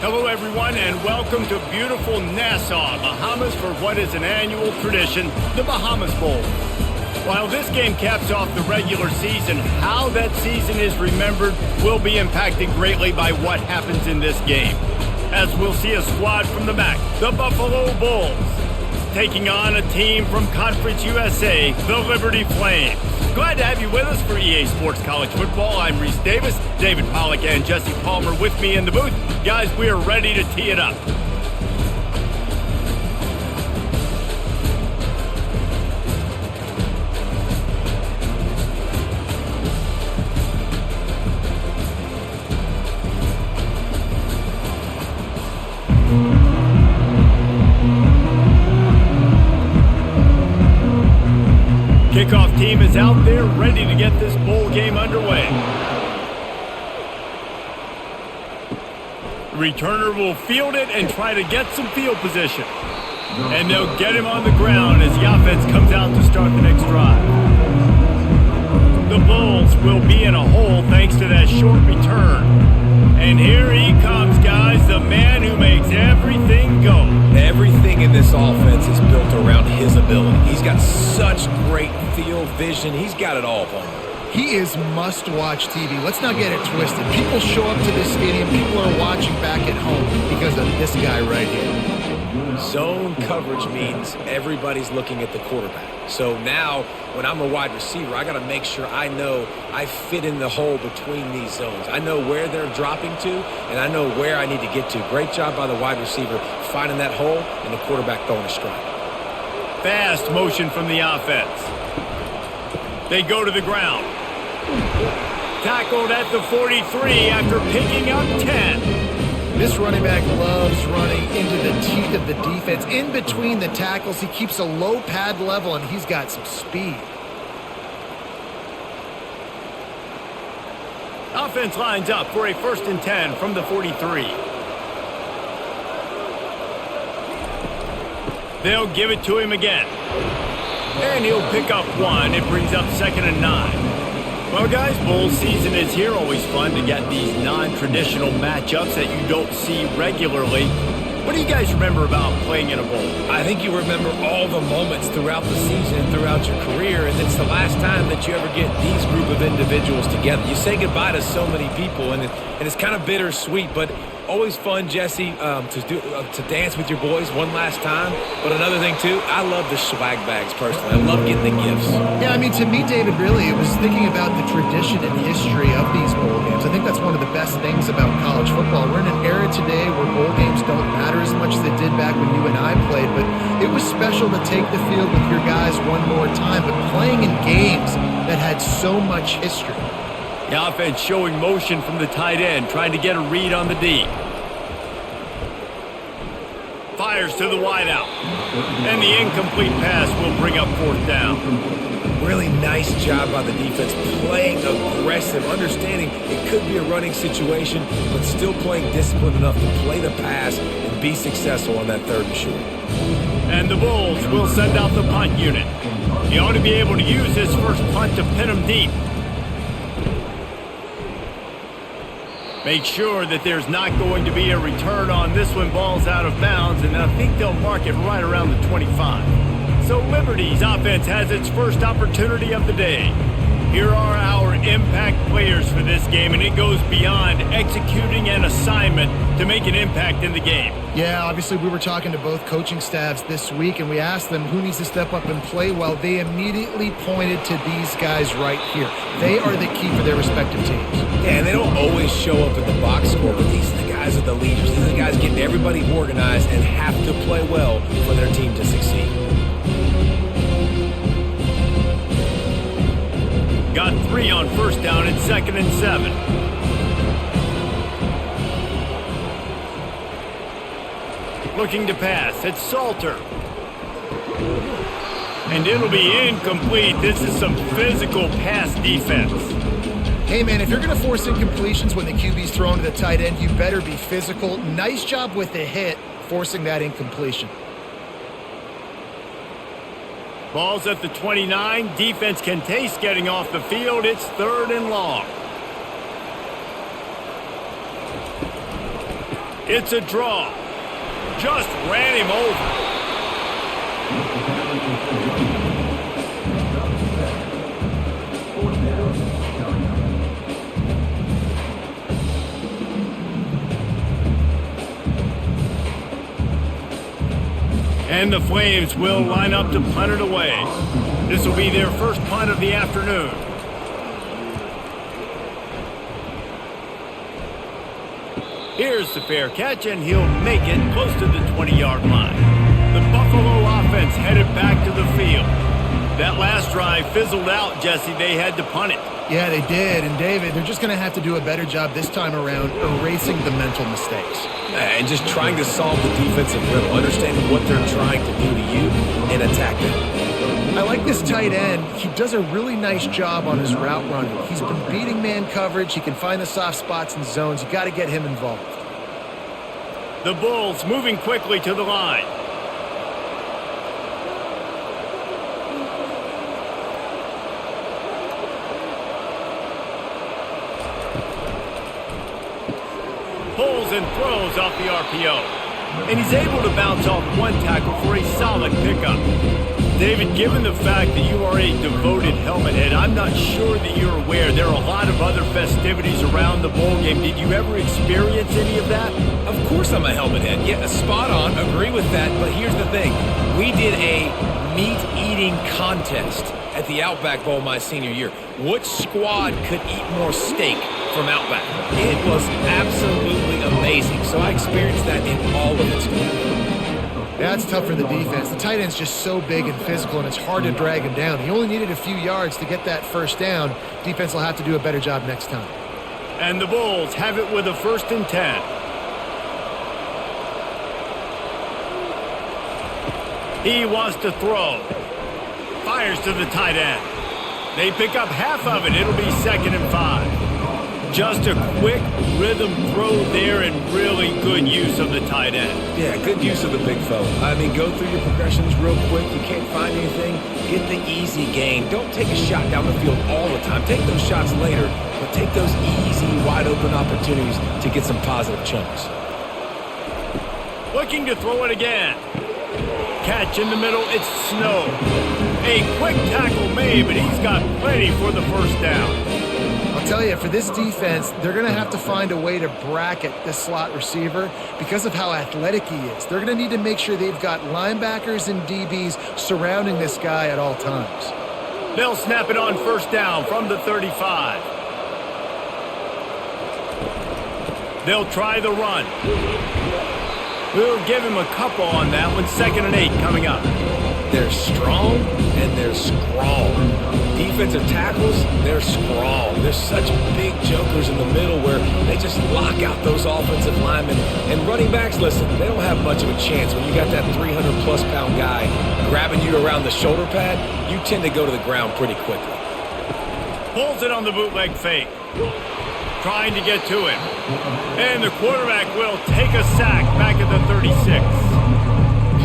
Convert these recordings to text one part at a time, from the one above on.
Hello, everyone, and welcome to beautiful Nassau, Bahamas, for what is an annual tradition, the Bahamas Bowl. While this game caps off the regular season, how that season is remembered will be impacted greatly by what happens in this game. As we'll see a squad from the MAC, the Buffalo Bulls, taking on a team from Conference USA, the Liberty Flames. Glad to have you with us for EA Sports College Football. I'm Reese Davis, David Pollack and Jesse Palmer with me in the booth. Guys, we are ready to tee it up. Kickoff team is out there ready to get this bowl game underway. The returner will field it and try to get some field position. And they'll get him on the ground as the offense comes out to start the next drive. The Bulls will be in a hole thanks to that short return. And here he comes, guys, the man who makes everything go. Everything in this offense is built around his ability. He's got such great field vision. He's got it all, Palmer. He is must-watch TV. Let's not get it twisted. People show up to this stadium. People are watching back at home because of this guy right here. Zone coverage means everybody's looking at the quarterback. So now, when I'm a wide receiver, I got to make sure I know I fit in the hole between these zones. I know where they're dropping to, and I know where I need to get to. Great job by the wide receiver finding that hole and the quarterback throwing a strike. Fast motion from the offense. They go to the ground. Tackled at the 43 after picking up 10. This running back loves running into the teeth of the defense. In between the tackles, he keeps a low pad level, and he's got some speed. Offense lines up for a 1st and 10 from the 43. They'll give it to him again. And he'll pick up one. It brings up 2nd and 9. Well, guys, bowl season is here. Always fun to get these non-traditional matchups that you don't see regularly. What do you guys remember about playing in a bowl? I think you remember all the moments throughout the season and throughout your career, and it's the last time that you ever get these group of individuals together. You say goodbye to so many people, and it's kind of bittersweet, but always fun, Jesse, to dance with your boys one last time. But another thing, too, I love the swag bags, personally. I love getting the gifts. Yeah, I mean, to me, David, really, it was thinking about the tradition and history of these bowl games. I think that's one of the best things about college football. We're in an era today where bowl games don't matter as much as they did back when you and I played, but it was special to take the field with your guys one more time, but playing in games that had so much history. The offense showing motion from the tight end, trying to get a read on the D. Fires to the wideout. And the incomplete pass will bring up 4th down. Really nice job by the defense, playing aggressive, understanding it could be a running situation, but still playing disciplined enough to play the pass and be successful on that 3rd and short. And the Bulls will send out the punt unit. He ought to be able to use his first punt to pin him deep. Make sure that there's not going to be a return on this one. Ball's out of bounds, and I think they'll mark it right around the 25. So Liberty's offense has its first opportunity of the day. Here are our impact players for this game, and it goes beyond executing an assignment to make an impact in the game. Yeah, obviously we were talking to both coaching staffs this week, and we asked them who needs to step up and play well. They immediately pointed to these guys right here. They are the key for their respective teams. Yeah, and they don't always show up in the box score, but these are the guys at the leaders. These are the guys getting everybody organized and have to play well for their team to succeed. Got 3 on 1st down and 2nd and 7. Looking to pass. It's Salter. And it'll be incomplete. This is some physical pass defense. Hey, man, if you're going to force incompletions when the QB's thrown to the tight end, you better be physical. Nice job with the hit, forcing that incompletion. Ball's at the 29. Defense can taste getting off the field. It's 3rd and long. It's a draw. Just ran him over. And the Flames will line up to punt it away. This will be their first punt of the afternoon. Here's the fair catch, and he'll make it close to the 20-yard line. The Buffalo offense headed back to the field. That last drive fizzled out, Jesse. They had to punt it. Yeah, they did. And, David, they're just going to have to do a better job this time around erasing the mental mistakes. And just trying to solve the defensive riddle, understanding what they're trying to do to you and attack them. I like this tight end. He does a really nice job on his route running. He's been beating man coverage. He can find the soft spots and zones. You got to get him involved. The Bulls moving quickly to the line. Pulls and throws off the RPO. And he's able to bounce off one tackle for a solid pickup. David, given the fact that you are a devoted helmet head, I'm not sure that you're aware there are a lot of other festivities around the bowl game. Did you ever experience any of that? Of course I'm a helmet head. Yeah, spot on. Agree with that. But here's the thing. We did a meat-eating contest at the Outback Bowl my senior year. Which squad could eat more steak from Outback? It was absolutely amazing. So I experienced that in all of its glory. Yeah, it's tough for the defense. The tight end's just so big and physical, and it's hard to drag him down. He only needed a few yards to get that first down. Defense will have to do a better job next time. And the Bulls have it with a 1st and 10. He wants to throw. Fires to the tight end. They pick up half of it. It'll be 2nd and 5. Just a quick rhythm throw there and really good use of the tight end. Yeah, good use of the big fella. I mean, go through your progressions real quick. You can't find anything, get the easy gain. Don't take a shot down the field all the time. Take those shots later, but take those easy, wide-open opportunities to get some positive chunks. Looking to throw it again. Catch in the middle, it's Snow. A quick tackle made, but he's got plenty for the first down. I'll tell you, for this defense, they're going to have to find a way to bracket this slot receiver because of how athletic he is. They're going to need to make sure they've got linebackers and DBs surrounding this guy at all times. They'll snap it on 1st down from the 35. They'll try the run. We'll give him a couple on that one. 2nd and 8 coming up. They're strong and they're scrawl. Defensive tackles, they're scrawl. They're such big jokers in the middle where they just lock out those offensive linemen. And running backs, listen, they don't have much of a chance. When you got that 300-plus pound guy grabbing you around the shoulder pad, you tend to go to the ground pretty quickly. Pulls it on the bootleg fake. Trying to get to him. And the quarterback will take a sack back at the 36.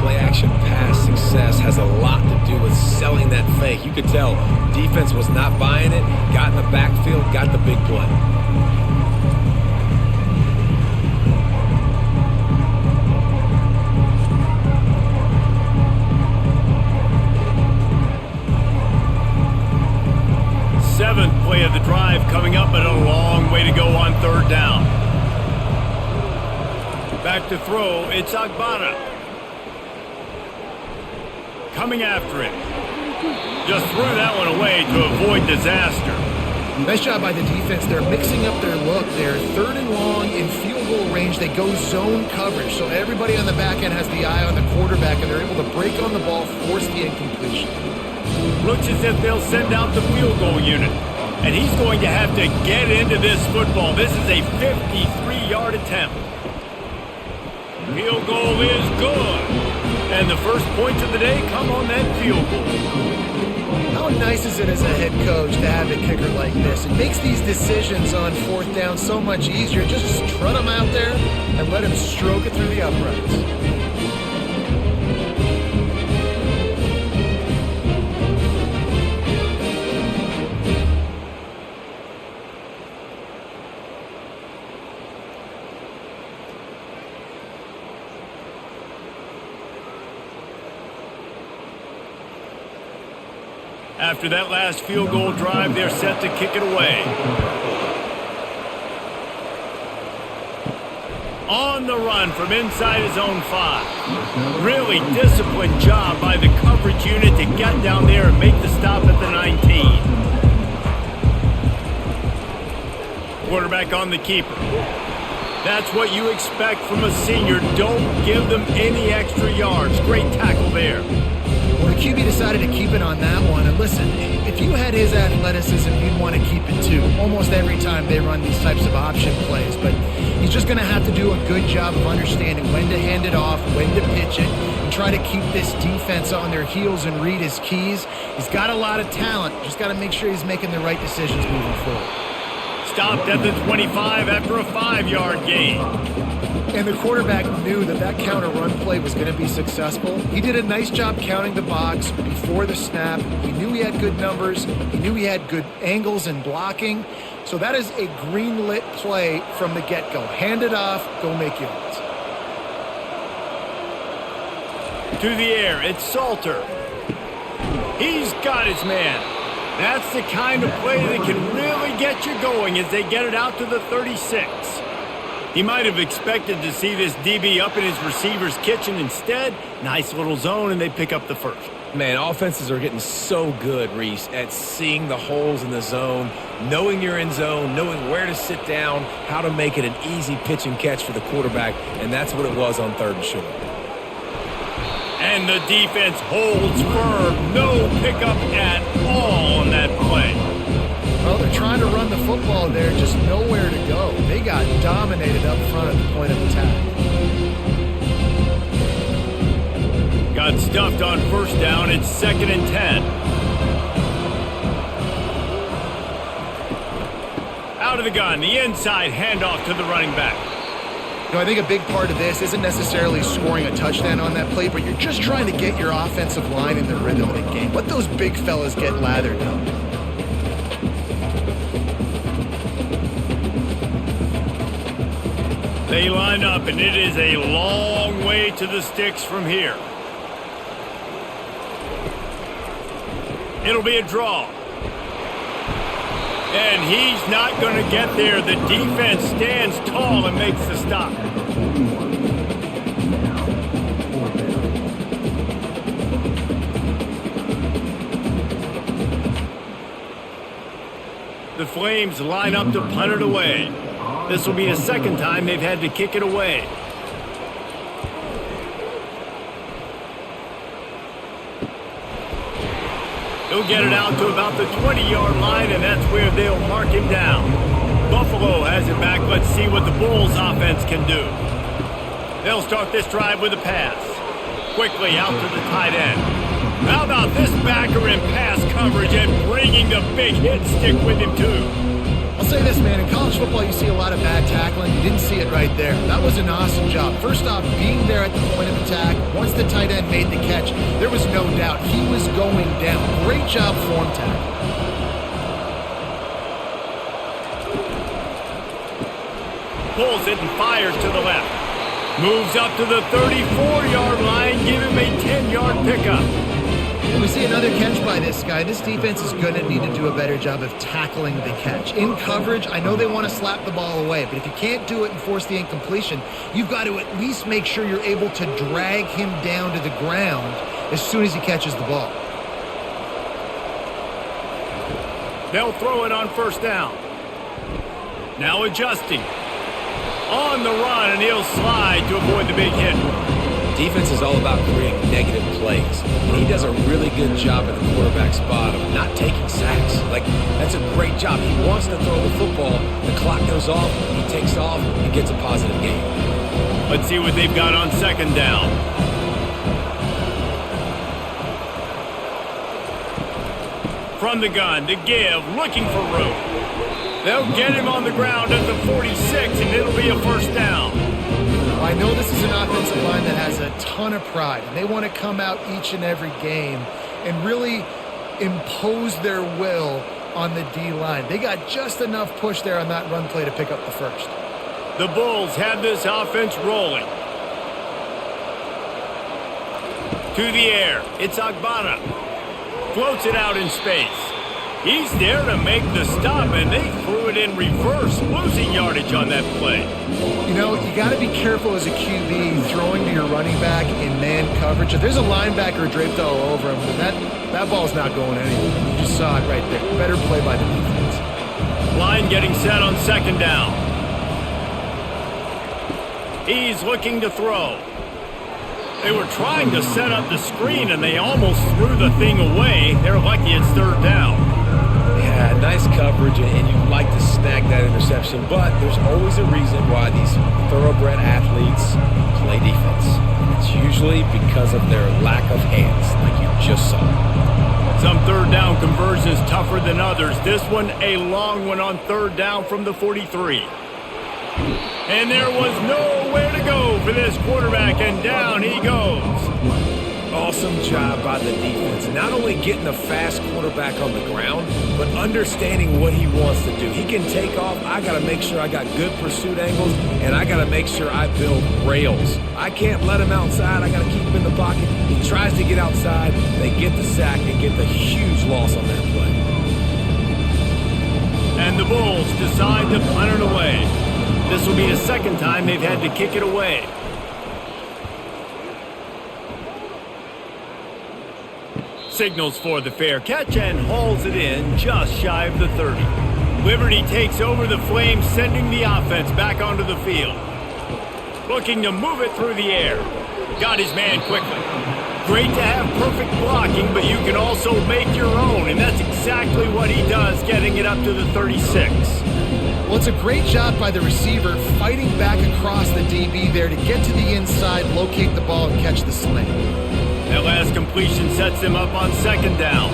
Play-action pass success has a lot to do with selling that fake. You could tell defense was not buying it, got in the backfield, got the big play. Seventh play of the drive coming up, but a long way to go on 3rd down. Back to throw, it's Agbana. Coming after it. Just threw that one away to avoid disaster. Nice job by the defense. They're mixing up their look. They're 3rd and long in field goal range. They go zone coverage, so everybody on the back end has the eye on the quarterback, and they're able to break on the ball, force the incompletion. Looks as if they'll send out the field goal unit. And he's going to have to get into this football. This is a 53-yard attempt. Field goal is good. And the first points of the day come on that field goal. How nice is it as a head coach to have a kicker like this? It makes these decisions on 4th down so much easier. Just strut him out there and let him stroke it through the uprights. After that last field goal drive, they're set to kick it away. On the run from inside his own 5. Really disciplined job by the coverage unit to get down there and make the stop at the 19. Quarterback on the keeper. That's what you expect from a senior. Don't give them any extra yards. Great tackle there. Well, the QB decided to keep it on that one. And listen, if you had his athleticism, you'd want to keep it too. Almost every time they run these types of option plays. But he's just going to have to do a good job of understanding when to hand it off, when to pitch it, and try to keep this defense on their heels and read his keys. He's got a lot of talent. Just got to make sure he's making the right decisions moving forward. Stopped at the 25 after a 5-yard gain. And the quarterback knew that that counter run play was going to be successful. He did a nice job counting the box before the snap. He knew he had good numbers. He knew he had good angles and blocking. So that is a green-lit play from the get-go. Hand it off, go make yards. To the air, it's Salter. He's got his man. That's the kind of play that can really get you going as they get it out to the 36. He might have expected to see this DB up in his receiver's kitchen. Instead, nice little zone, and they pick up the first. Man, offenses are getting so good, Reese, at seeing the holes in the zone, knowing you're in zone, knowing where to sit down, how to make it an easy pitch and catch for the quarterback, and that's what it was on 3rd and short. And the defense holds firm. No pickup at all on that play. Well, they're trying to run the football there, just nowhere to go. They got dominated up front at the point of attack. Got stuffed on 1st down. It's 2nd and 10. Out of the gun, the inside handoff to the running back. You know, I think a big part of this isn't necessarily scoring a touchdown on that play, but you're just trying to get your offensive line in the rhythm of the game. Let those big fellas get lathered up. They line up, and it is a long way to the sticks from here. It'll be a draw. And he's not going to get there. The defense stands tall and makes the stop. The Flames line up to punt it away. This will be the 2nd time they've had to kick it away. He'll get it out to about the 20-yard line, and that's where they'll mark him down. Buffalo has it back. Let's see what the Bulls offense can do. They'll start this drive with a pass. Quickly out to the tight end. How about this backer in pass coverage and bringing the big hit stick with him too? I'll say this, man. In college football, you see a lot of bad tackling. You didn't see it right there. That was an awesome job. First off, being there at the point of attack. Once the tight end made the catch, there was no doubt he was going down. Great job form tackle. Pulls it and fires to the left. Moves up to the 34-yard line. Give him a 10-yard pickup. We see another catch by this guy. This defense is going to need to do a better job of tackling the catch. In coverage, I know they want to slap the ball away, but if you can't do it and force the incompletion, you've got to at least make sure you're able to drag him down to the ground as soon as he catches the ball. They'll throw it on 1st down. Now adjusting. On the run, and he'll slide to avoid the big hit. Defense is all about creating negative plays. And he does a really good job at the quarterback spot of not taking sacks. Like, that's a great job. He wants to throw the football. The clock goes off. He takes off and gets a positive gain. Let's see what they've got on 2nd down. From the gun to give, looking for room. They'll get him on the ground at the 46, and it'll be a 1st down. Well, I know this is an offensive line that has a ton of pride, and they want to come out each and every game and really impose their will on the D-line. They got just enough push there on that run play to pick up the first. The Bulls have this offense rolling. To the air, it's Agbana. Floats it out in space. He's there to make the stop, and they threw it in reverse, losing yardage on that play. You know, you got to be careful as a QB throwing to your running back in man coverage. If there's a linebacker draped all over him, then that ball's not going anywhere. You just saw it right there. Better play by the defense. Line getting set on second down. He's looking to throw. They were trying to set up the screen, and they almost threw the thing away. They're lucky it's third down. Yeah, nice coverage, and you'd like to snag that interception, but there's always a reason why these thoroughbred athletes play defense. It's usually because of their lack of hands, like you just saw. Some third down conversions tougher than others. This one, a long one on third down from the 43. And there was nowhere to go for this quarterback, and down he goes. Awesome job by the defense. Not only getting a fast quarterback on the ground, but understanding what he wants to do. He can take off. I got to make sure I got good pursuit angles, and I got to make sure I build rails. I can't let him outside. I got to keep him in the pocket. He tries to get outside. They get the sack and get the huge loss on that play. And the Bulls decide to punt it away. This will be the second time they've had to kick it away. Signals for the fair catch and hauls it in just shy of the 30. Liberty takes over the Flames, sending the offense back onto the field. Looking to move it through the air. Got his man quickly. Great to have perfect blocking, but you can also make your own, and that's exactly what he does, getting it up to the 36. Well, it's a great job by the receiver fighting back across the DB there to get to the inside, locate the ball, and catch the sling. That last completion sets him up on second down.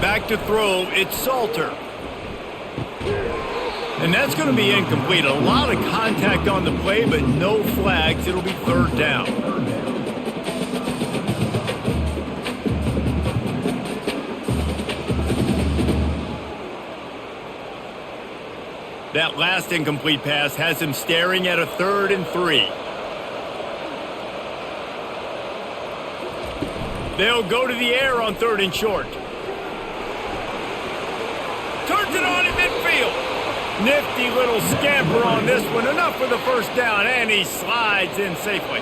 Back to throw, it's Salter. And that's going to be incomplete. A lot of contact on the play, but no flags. It'll be third down. That last incomplete pass has him staring at a 3rd and 3. They'll go to the air on 3rd and short. Turns it on in midfield. Nifty little scamper on this one. Enough for the first down, and he slides in safely.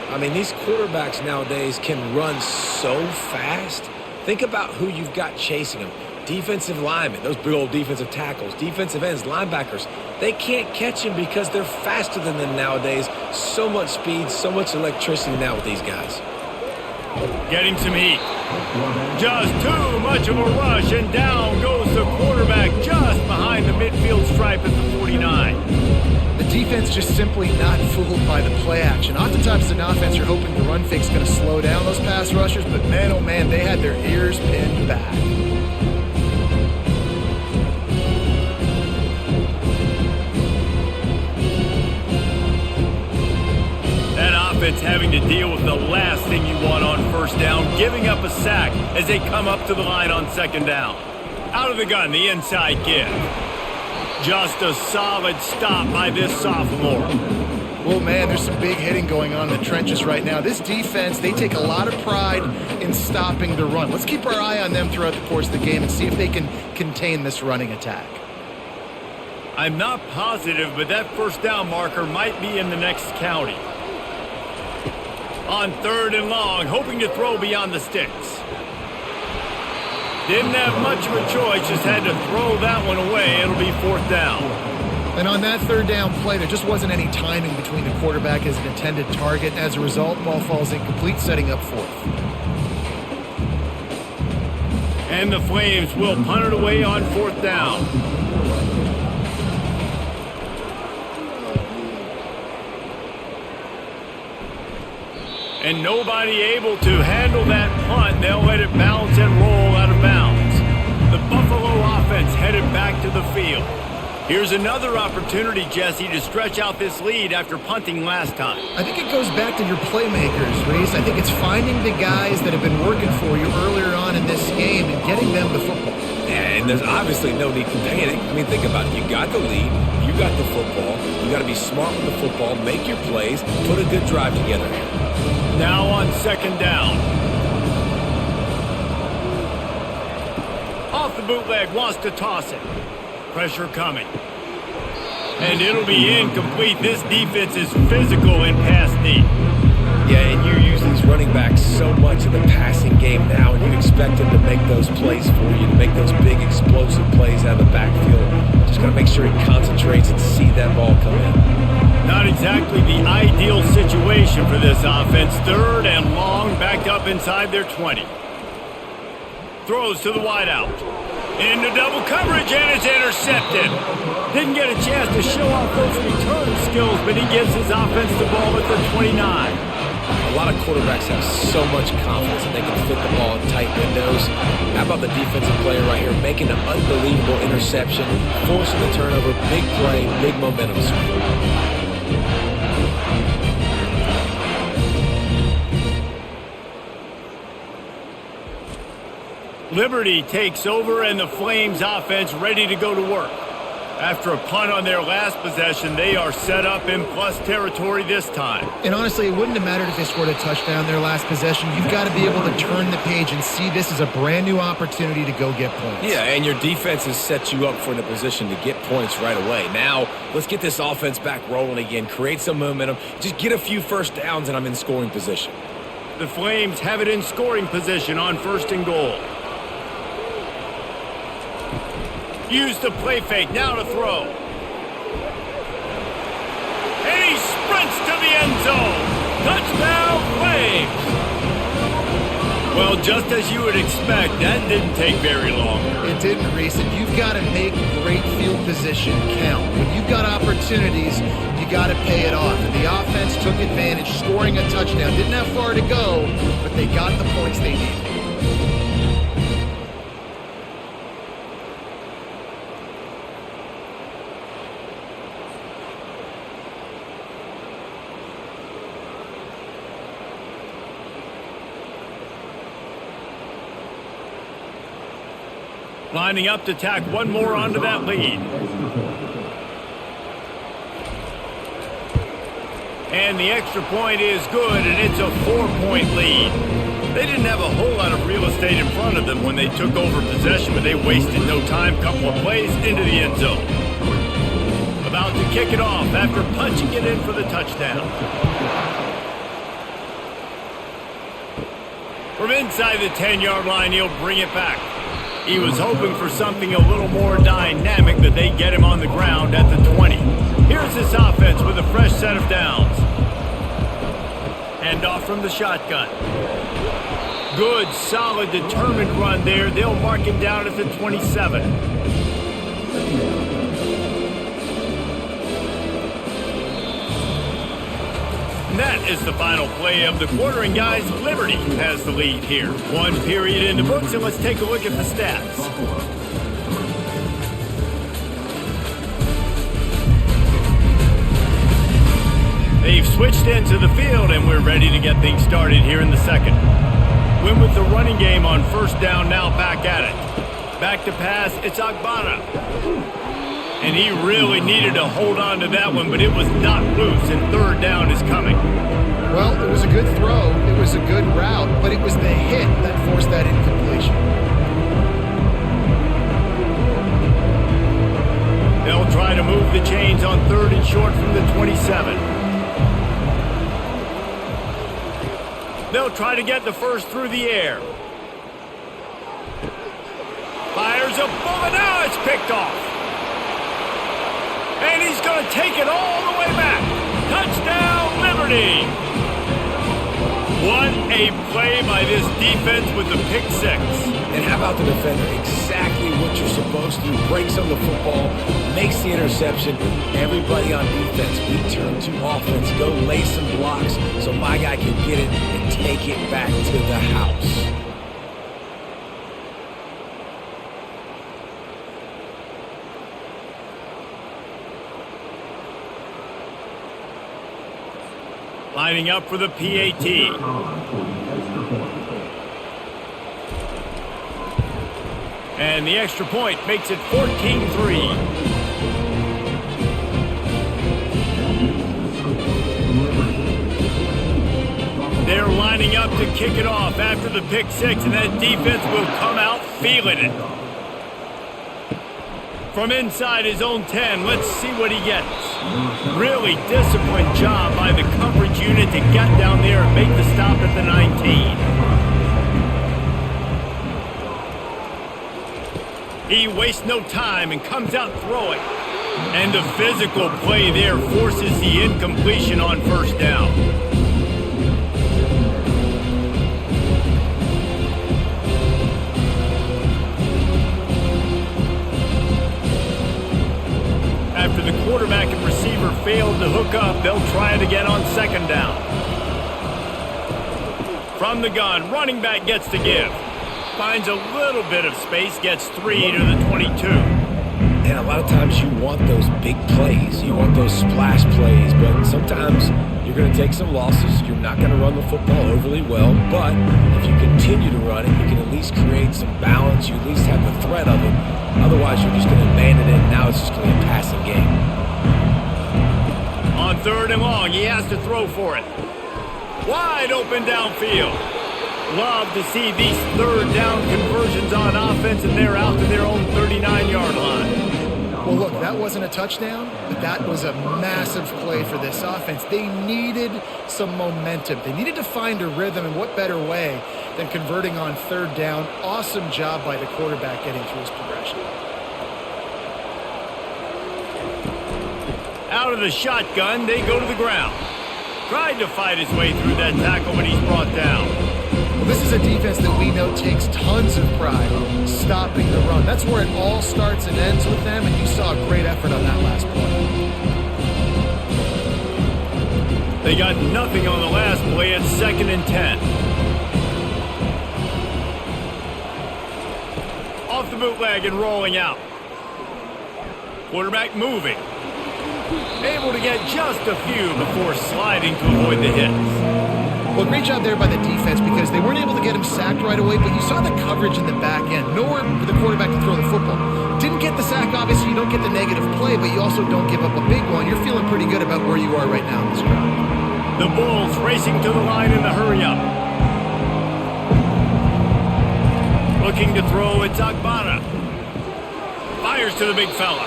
I mean, these quarterbacks nowadays can run so fast. Think about who you've got chasing them. Defensive linemen, those big old defensive tackles, defensive ends, linebackers, they can't catch him because they're faster than them nowadays. So much speed, so much electricity now with these guys. Getting some heat. Just too much of a rush, and down goes the quarterback just behind the midfield stripe at the 49. The defense just simply not fooled by the play action. Oftentimes as an offense, you're hoping the run fake's going to slow down those pass rushers, but man, oh man, they had their ears pinned back. Offense having to deal with the last thing you want on first down, giving up a sack as they come up to the line on second down. Out of the gun, the inside give. Just a solid stop by this sophomore. Well, man, there's some big hitting going on in the trenches right now. This defense, they take a lot of pride in stopping the run. Let's keep our eye on them throughout the course of the game and see if they can contain this running attack. I'm not positive, but that first down marker might be in the next county. On 3rd and long, hoping to throw beyond the sticks. Didn't have much of a choice, just had to throw that one away. It'll be 4th down. And on that 3rd down play, there just wasn't any timing between the quarterback and his intended target. As a result, ball falls incomplete, setting up 4th. And the Flames will punt it away on 4th down. And nobody able to handle that punt. They'll let it bounce and roll out of bounds. The Buffalo offense headed back to the field. Here's another opportunity, Jesse, to stretch out this lead after punting last time. I think it goes back to your playmakers, Reese. I think it's finding the guys that have been working for you earlier on in this game and getting them the football. Yeah, and there's obviously no need to panic. I mean, think about it. You got the lead. You got the football. You got to be smart with the football, make your plays, put a good drive together here. Now on 2nd down. off the bootleg, wants to toss it. Pressure coming. And it'll be incomplete. This defense is physical in pass deep. Yeah, and you use these running backs so much in the passing game now, and you expect them to make those plays for you, to make those big explosive plays out of the backfield. Just got to make sure he concentrates and see that ball come in. Not exactly the ideal situation for this offense. 3rd and long, backed up inside their 20. Throws to the wideout. Into double coverage, and it's intercepted. Didn't get a chance to show off those return skills, but he gives his offense the ball at the 29. A lot of quarterbacks have so much confidence that they can fit the ball in tight windows. How about the defensive player right here making an unbelievable interception, forcing the turnover, big play, big momentum swing. Liberty takes over, and the Flames offense ready to go to work. After a punt on their last possession, they are set up in plus territory this time. And honestly, it wouldn't have mattered if they scored a touchdown their last possession. You've got to be able to turn the page and see this as a brand new opportunity to go get points. Yeah, and your defense has set you up for the position to get points right away. Now, let's get this offense back rolling again, create some momentum, just get a few first downs, and I'm in scoring position. The Flames have it in scoring position on 1st and goal. Use the play fake, now to throw. And he sprints to the end zone. Touchdown, Flames! Well, just as you would expect, that didn't take very long. It didn't, Reese, and you've got to make great field position count. When you've got opportunities, you got to pay it off. And the offense took advantage, scoring a touchdown. Didn't have far to go, but they got the points they needed. Lining up to tack one more onto that lead. And the extra point is good, and it's a 4-point lead. They didn't have a whole lot of real estate in front of them when they took over possession, but they wasted no time. Couple of plays into the end zone. About to kick it off after punching it in for the touchdown. From inside the 10-yard line, he'll bring it back. He was hoping for something a little more dynamic, but they get him on the ground at the 20. Here's this offense with a fresh set of downs. Hand off from the shotgun. Good, solid, determined run there. They'll mark him down at the 27. And that is the final play of the quarter, and guys, Liberty has the lead here. 1 period in the books, and let's take a look at the stats. They've switched into the field, and we're ready to get things started here in the second. Win with the running game on 1st down, now back at it. Back to pass, it's Agbana. And he really needed to hold on to that one, but it was not loose, and 3rd down is coming. Well, it was a good throw, it was a good route, but it was the hit that forced that incompletion. They'll try to move the chains on 3rd and short from the 27. They'll try to get the first through the air. Fires a bullet, now it's picked off. And he's going to take it all the way back. Touchdown, Liberty! What a play by this defense with the pick 6. And how about the defender? Exactly what you're supposed to. Breaks on the football, makes the interception. Everybody on defense, we turn to offense. Go lay some blocks so my guy can get it and take it back to the house. Lining up for the PAT. And the extra point makes it 14-3. They're lining up to kick it off after the pick 6, and that defense will come out feeling it. From inside his own 10, let's see what he gets. Really disciplined job by the coverage unit to get down there and make the stop at the 19. He wastes no time and comes out throwing. And the physical play there forces the incompletion on first down. After the quarterback and receiver failed to hook up, they'll try it again on second down. From the gun, running back gets to give. Finds a little bit of space, gets 3 to the 22. And a lot of times you want those big plays. You want those splash plays. But sometimes you're going to take some losses. You're not going to run the football overly well. But if you continue to run it, you can at least create some balance. You at least have the threat of it. Otherwise, you're just going to abandon it. And now it's just going to be a passing game. On third and long, he has to throw for it. Wide open downfield. Love to see these third down conversions on offense, and they're out to their own 39-yard line. Well, look, that wasn't a touchdown, but that was a massive play for this offense. They needed some momentum. They needed to find a rhythm, and what better way than converting on third down. Awesome job by the quarterback getting through his progression. Out of the shotgun, they go to the ground. Tried to fight his way through that tackle, but he's brought down. Well, this is a defense that we know takes tons of pride stopping the run. That's where it all starts and ends with them, and you saw a great effort on that last play. They got nothing on the last play at 2nd and 10. Off the bootleg and rolling out. Quarterback moving. Able to get just a few before sliding to avoid the hits. Well, great job there by the defense because they weren't able to get him sacked right away, but you saw the coverage in the back end. Nowhere for the quarterback to throw the football. Didn't get the sack, obviously you don't get the negative play, but you also don't give up a big one. You're feeling pretty good about where you are right now in this drive. The Bulls racing to the line in the hurry-up. Looking to throw, it's Agbana. Fires to the big fella.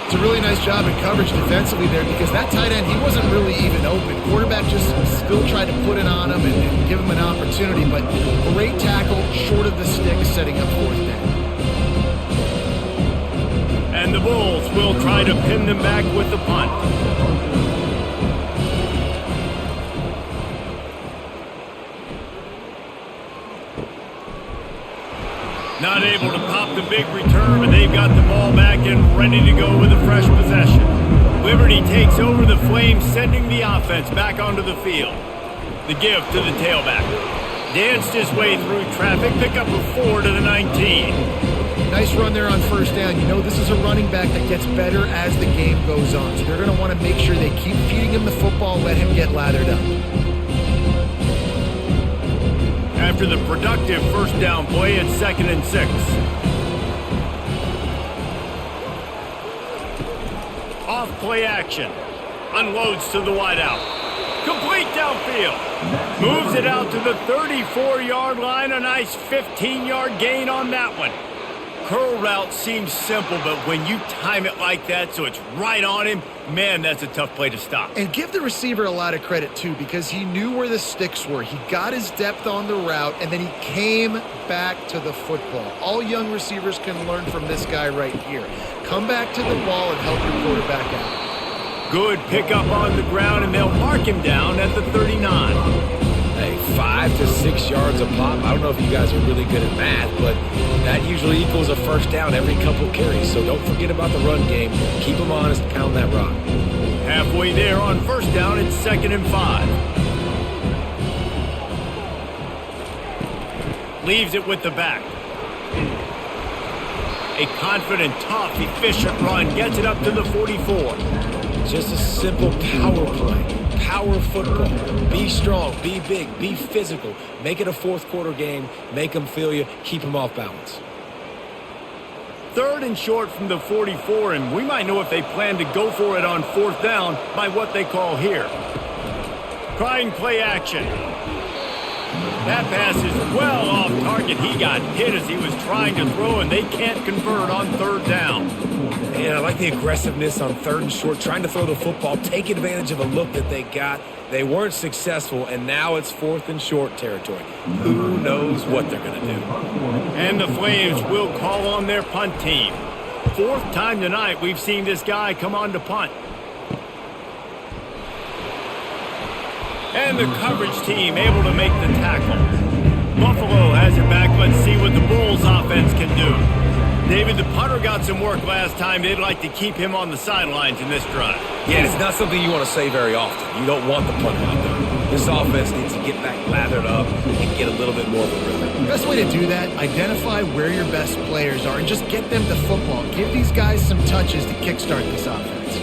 It's a really nice job in coverage defensively there because that tight end, he wasn't really even open. Quarterback just still tried to put it on him and give him an opportunity, but great tackle, short of the stick, setting up fourth down. And the Bulls will try to pin them back with the punt. Not able to pop the big return, but they've got the ball back and ready to go with a fresh possession. Liberty takes over the Flames, sending the offense back onto the field. The give to the tailback. Danced his way through traffic, pick up a 4 to the 19. Nice run there on first down. You know this is a running back that gets better as the game goes on. So they're going to want to make sure they keep feeding him the football, let him get lathered up. After the productive first down play at 2nd and 6. Off play action. Unloads to the wideout. Complete downfield. Moves it out to the 34-yard line. A nice 15-yard gain on that one. Curl route seems simple, but when you time it like that so it's right on him, man, that's a tough play to stop. And give the receiver a lot of credit, too, because he knew where the sticks were. He got his depth on the route, and then he came back to the football. All young receivers can learn from this guy right here. Come back to the ball and help your quarterback out. Good pickup on the ground, and they'll mark him down at the 39. Hey, 5 to 6 yards a pop. I don't know if you guys are really good at math, but that usually equals a first down every couple carries. So don't forget about the run game. Keep them honest, pound that rock. Halfway there on first down, it's 2nd and 5. Leaves it with the back. A confident, tough, efficient run gets it up to the 44. Just a simple power play. Power football. Be strong, be big, be physical. Make it a fourth quarter game. Make them feel you. Keep them off balance. 3rd and short from the 44, and we might know if they plan to go for it on 4th down by what they call here. Trying play action. That pass is well off target. He got hit as he was trying to throw, and they can't convert on 3rd down. And I like the aggressiveness on 3rd and short, trying to throw the football, take advantage of a look that they got. They weren't successful, and now it's 4th and short territory. Who knows what they're going to do? And the Flames will call on their punt team. 4th time tonight we've seen this guy come on to punt. And the coverage team able to make the tackle. Buffalo has it back. Let's see what the Bulls offense can do. David, the punter got some work last time. They'd like to keep him on the sidelines in this drive. Yeah, it's not something you want to say very often. You don't want the punter out there. This offense needs to get back lathered up and get a little bit more of a rhythm. The best way to do that, identify where your best players are and just get them to football. Give these guys some touches to kickstart this offense.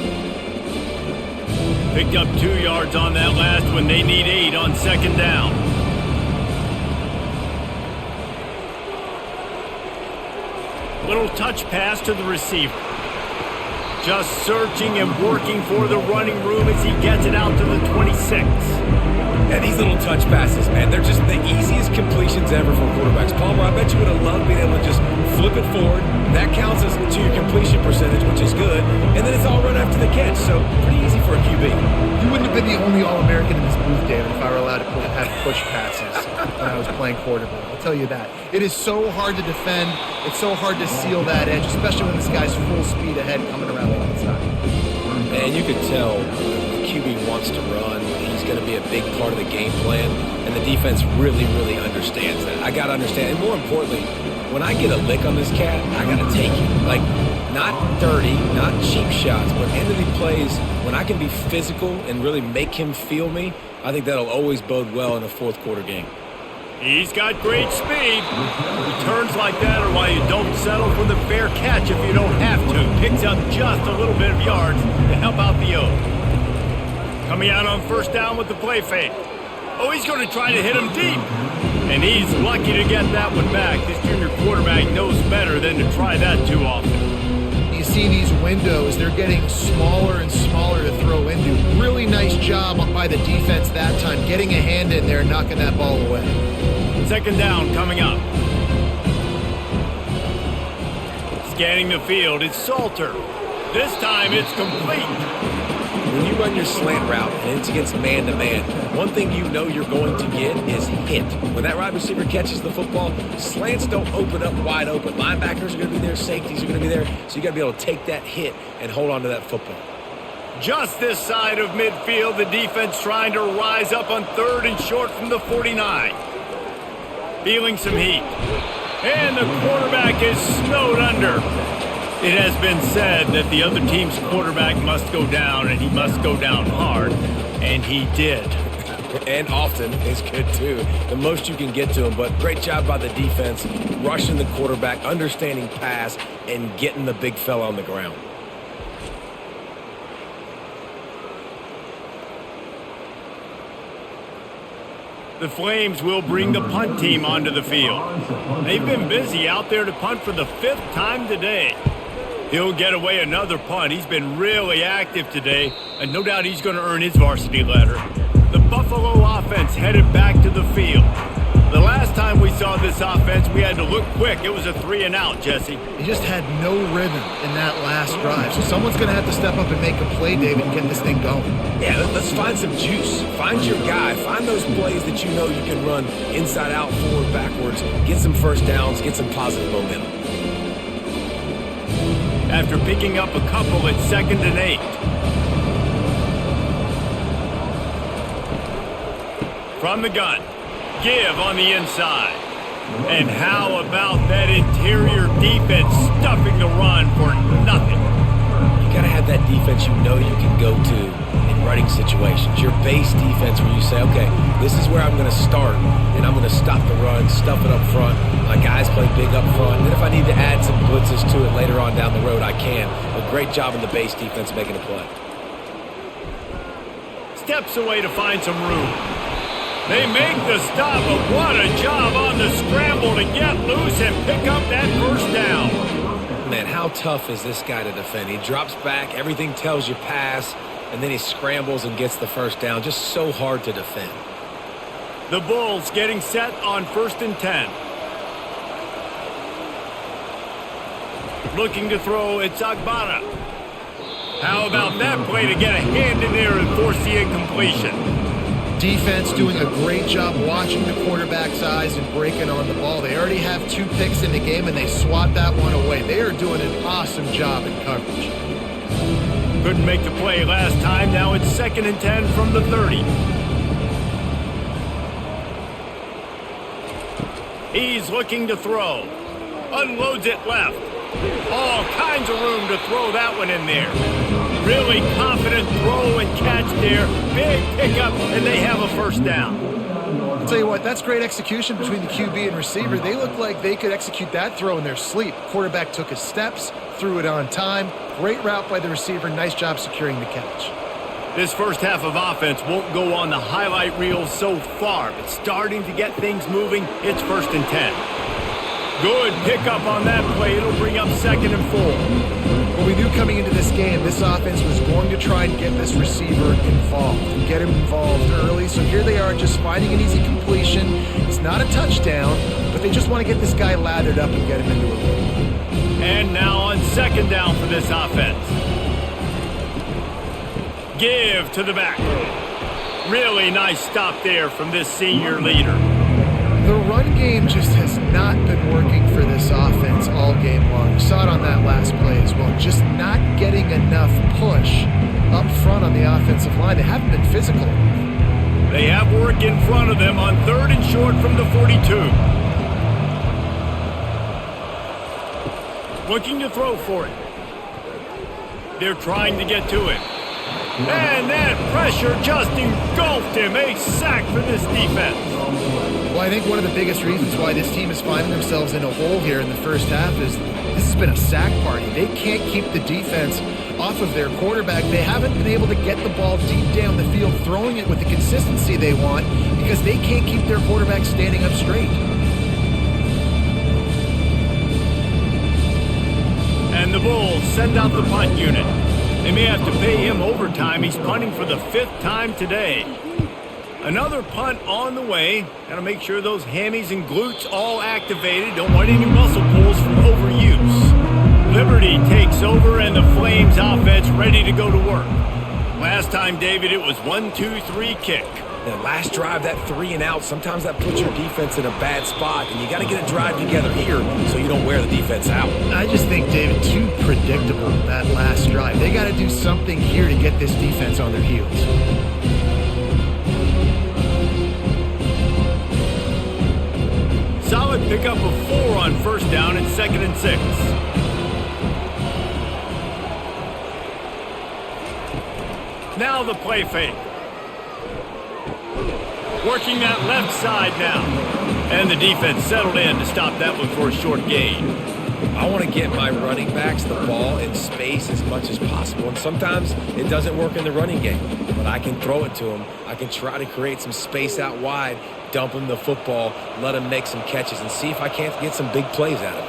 Picked up 2 yards on that last one. They need 8 on 2nd down. Little touch pass to the receiver. Just searching and working for the running room as he gets it out to the 26. And these little touch passes, man, they're just the easiest completions ever for quarterbacks. Palmer, I bet you would have loved being able to just flip it forward. That counts as to your completion percentage, which is good. And then it's all run after the catch, so pretty easy for a QB. You wouldn't have been the only All-American in this booth, David, if I were allowed to have push passes when I was playing quarterback. I'll tell you that. It is so hard to defend. It's so hard to seal that edge, especially when this guy's full speed ahead coming around the outside. And you could tell the QB wants to run. He's going to be a big part of the game plan, and the defense really, really understands that. I got to understand, and more importantly, when I get a lick on this cat, I got to take it. Like, not dirty, not cheap shots, but end of the plays, when I can be physical and really make him feel me, I think that'll always bode well in a 4th quarter game. He's got great speed. Returns like that are why you don't settle for the fair catch if you don't have to. Picks up just a little bit of yards to help out the O. Coming out on 1st down with the play fake. Oh, he's going to try to hit him deep. And he's lucky to get that one back. This junior quarterback knows better than to try that too often. You see these windows, they're getting smaller and smaller to throw into. Really nice job by the defense that time, getting a hand in there and knocking that ball away. 2nd down coming up. Scanning the field, it's Salter. This time it's complete. When you run your slant route and it's against man-to-man, one thing you know you're going to get is hit. When that wide receiver catches the football, slants don't open up wide open. Linebackers are going to be there, safeties are going to be there, so you got to be able to take that hit and hold on to that football. Just this side of midfield, the defense trying to rise up on 3rd and short from the 49. Feeling some heat. And the quarterback is snowed under. It has been said that the other team's quarterback must go down, and he must go down hard, and he did. And often is good, too. The most you can get to him, but great job by the defense, rushing the quarterback, understanding pass, and getting the big fella on the ground. The Flames will bring the punt team onto the field. They've been busy out there to punt for the 5th time today. He'll get away another punt. He's been really active today, and no doubt he's going to earn his varsity letter. The Buffalo offense headed back to the field. The last time we saw this offense, we had to look quick. It was a 3-and-out, Jesse. He just had no rhythm in that last drive. So someone's going to have to step up and make a play, David, and get this thing going. Yeah, let's find some juice. Find your guy. Find those plays that you know you can run inside out, forward, backwards. Get some 1st downs. Get some positive momentum. After picking up a couple at 2nd and 8. From the gun. Give on the inside. And how about that interior defense stuffing the run for nothing? You got to have that defense you know you can go to in running situations. Your base defense where you say, okay, this is where I'm going to start, and I'm going to stop the run, stuff it up front. My guys play big up front. And then if I need to add some blitzes to it later on down the road, I can. A great job in the base defense making a play. Steps away to find some room. They make the stop, but what a job on the scramble to get loose and pick up that 1st down. Man, how tough is this guy to defend? He drops back, everything tells you pass, and then he scrambles and gets the 1st down. Just so hard to defend. The Bulls getting set on 1st and 10. Looking to throw, it's Agbara. How about that play to get a hand in there and force the incompletion? Defense doing a great job watching the quarterback's eyes and breaking on the ball. They already have 2 picks in the game, and they swat that one away. They are doing an awesome job in coverage. Couldn't make the play last time. Now it's 2nd and 10 from the 30. He's looking to throw. Unloads it left. All kinds of room to throw that one in there. Really confident throw and catch there. Big pickup, and they have a first down. I'll tell you what, that's great execution between the QB and receiver. They looked like they could execute that throw in their sleep. Quarterback took his steps, threw it on time. Great route by the receiver. Nice job securing the catch. This first half of offense won't go on the highlight reel so far, but starting to get things moving, it's 1st and 10. Good pickup on that play. It'll bring up 2nd and 4. Well, we knew coming into this game, this offense was going to try and get this receiver involved and get him involved early. So here they are just finding an easy completion. It's not a touchdown, but they just want to get this guy lathered up and get him into a loop. And now on 2nd down for this offense. Give to the back. Really nice stop there from this senior leader. The run game just has not been working for this offense all game long. We saw it on that last play as well. Just not getting enough push up front on the offensive line. They haven't been physical. They have work in front of them on 3rd and short from the 42. Looking to throw for it. They're trying to get to it. And that pressure just engulfed him. A sack for this defense. Well, I think one of the biggest reasons why this team is finding themselves in a hole here in the first half is this has been a sack party. They can't keep the defense off of their quarterback. They haven't been able to get the ball deep down the field, throwing it with the consistency they want because they can't keep their quarterback standing up straight. And the Bulls send out the punt unit. They may have to pay him overtime. He's punting for the 5th time today. Another punt on the way. Got to make sure those hammies and glutes all activated. Don't want any muscle pulls from overuse. Liberty takes over and the Flames offense ready to go to work. Last time, David, it was 1-2-3 kick. The last drive, that 3 and out, sometimes that puts your defense in a bad spot, and you got to get a drive together here so you don't wear the defense out. I just think, David, too predictable, that last drive. They got to do something here to get this defense on their heels. Solid pickup of 4 on 1st down and 2nd and 6. Now the play fake. Working that left side now. And the defense settled in to stop that one for a short gain. I want to get my running backs the ball in space as much as possible. And sometimes it doesn't work in the running game. But I can throw it to them. I can try to create some space out wide, dump them the football, let them make some catches, and see if I can't get some big plays out of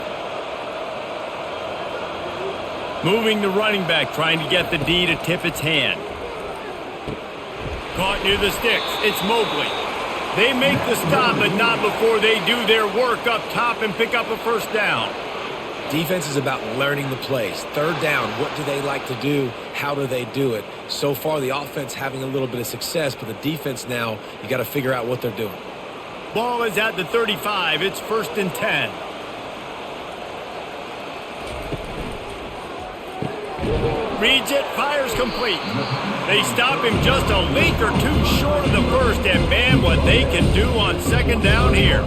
it. Moving the running back, trying to get the D to tip its hand. Caught near the sticks. It's Mobley. They make the stop, but not before they do their work up top and pick up a 1st down. Defense is about learning the plays. 3rd down, what do they like to do? How do they do it? So far, the offense having a little bit of success, but the defense now, you got to figure out what they're doing. Ball is at the 35. It's 1st and 10. Reads it, fires complete. They stop him just a link or 2 short of the 1st, and man, what they can do on 2nd down here.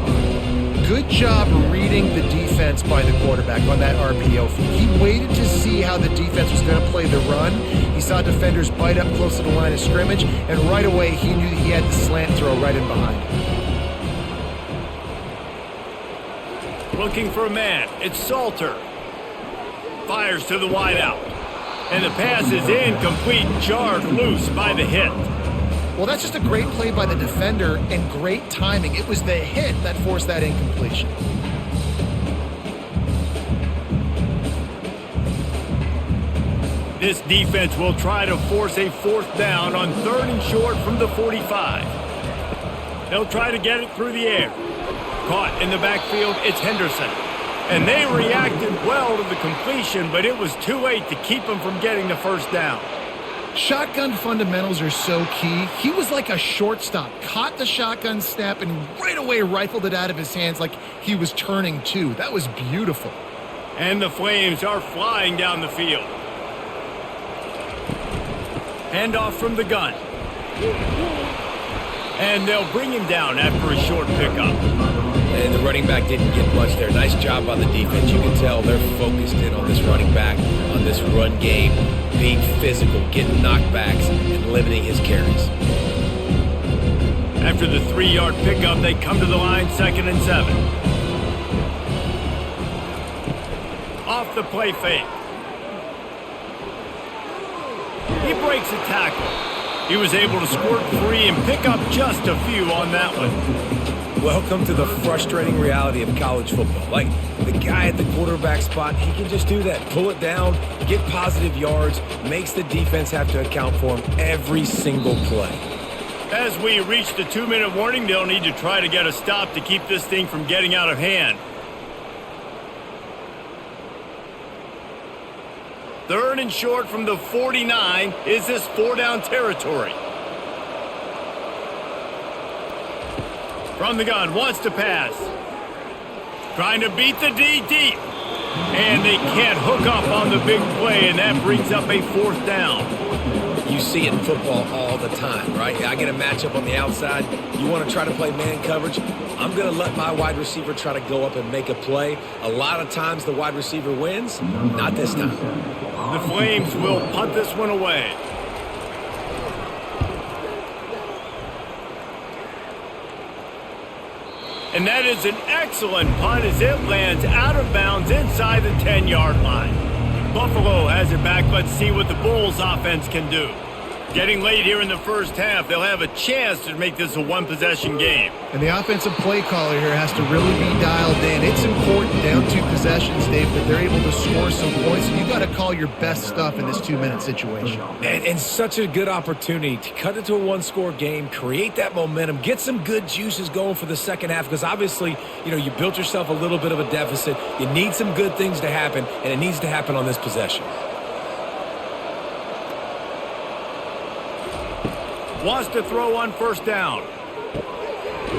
Good job reading the defense by the quarterback on that RPO feed. He waited to see how the defense was going to play the run. He saw defenders bite up close to the line of scrimmage, and right away he knew he had the slant throw right in behind him. Looking for a man. It's Salter. Fires to the wide out. And the pass is incomplete, jarred loose by the hit. Well, that's just a great play by the defender and great timing. It was the hit that forced that incompletion. This defense will try to force a 4th down on 3rd and short from the 45. They'll try to get it through the air. Caught in the backfield, it's Henderson. And they reacted well to the completion, but it was too late to keep them from getting the first down. Shotgun fundamentals are so key. He was like a shortstop, caught the shotgun snap and right away rifled it out of his hands like he was turning two. That was beautiful. And the Flames are flying down the field. Handoff from the gun. And they'll bring him down after a short pickup. And the running back didn't get much there. Nice job by the defense. You can tell they're focused in on this running back, on this run game, being physical, getting knockbacks, and limiting his carries. After the 3-yard pickup, they come to the line, 2nd and 7. Off the play fake. He breaks a tackle. He was able to squirt free and pick up just a few on that one. Welcome to the frustrating reality of college football. Like, the guy at the quarterback spot, he can just do that. Pull it down, get positive yards, makes the defense have to account for him every single play. As we reach the 2-minute warning, they'll need to try to get a stop to keep this thing from getting out of hand. 3rd and short from the 49. Is this 4-down territory? From the gun, wants to pass. Trying to beat the D deep. And they can't hook up on the big play, and that brings up a 4th down. You see it in football all the time, right? I get a matchup on the outside. You want to try to play man coverage? I'm going to let my wide receiver try to go up and make a play. A lot of times the wide receiver wins. Not this time. The Flames will punt this one away. And that is an excellent punt as it lands out of bounds inside the 10-yard line. Buffalo has it back. Let's see what the Bulls offense can do. Getting late here in the first half, they'll have a chance to make this a one-possession game. And the offensive play caller here has to really be dialed in. It's important down 2 possessions, Dave, that they're able to score some points. You got to call your best stuff in this 2-minute situation. And such a good opportunity to cut it to a 1-score game, create that momentum, get some good juices going for the second half, because obviously, you built yourself a little bit of a deficit. You need some good things to happen, and it needs to happen on this possession. Wants to throw on 1st down.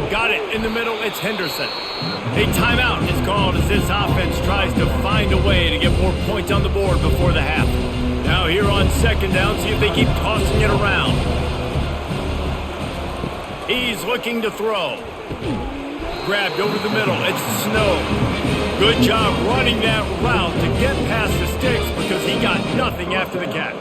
Got it in the middle. It's Henderson. A timeout is called as this offense tries to find a way to get more points on the board before the half. Now here on 2nd down, see if they keep tossing it around. He's looking to throw. Grabbed over the middle. It's Snow. Good job running that route to get past the sticks because he got nothing after the catch.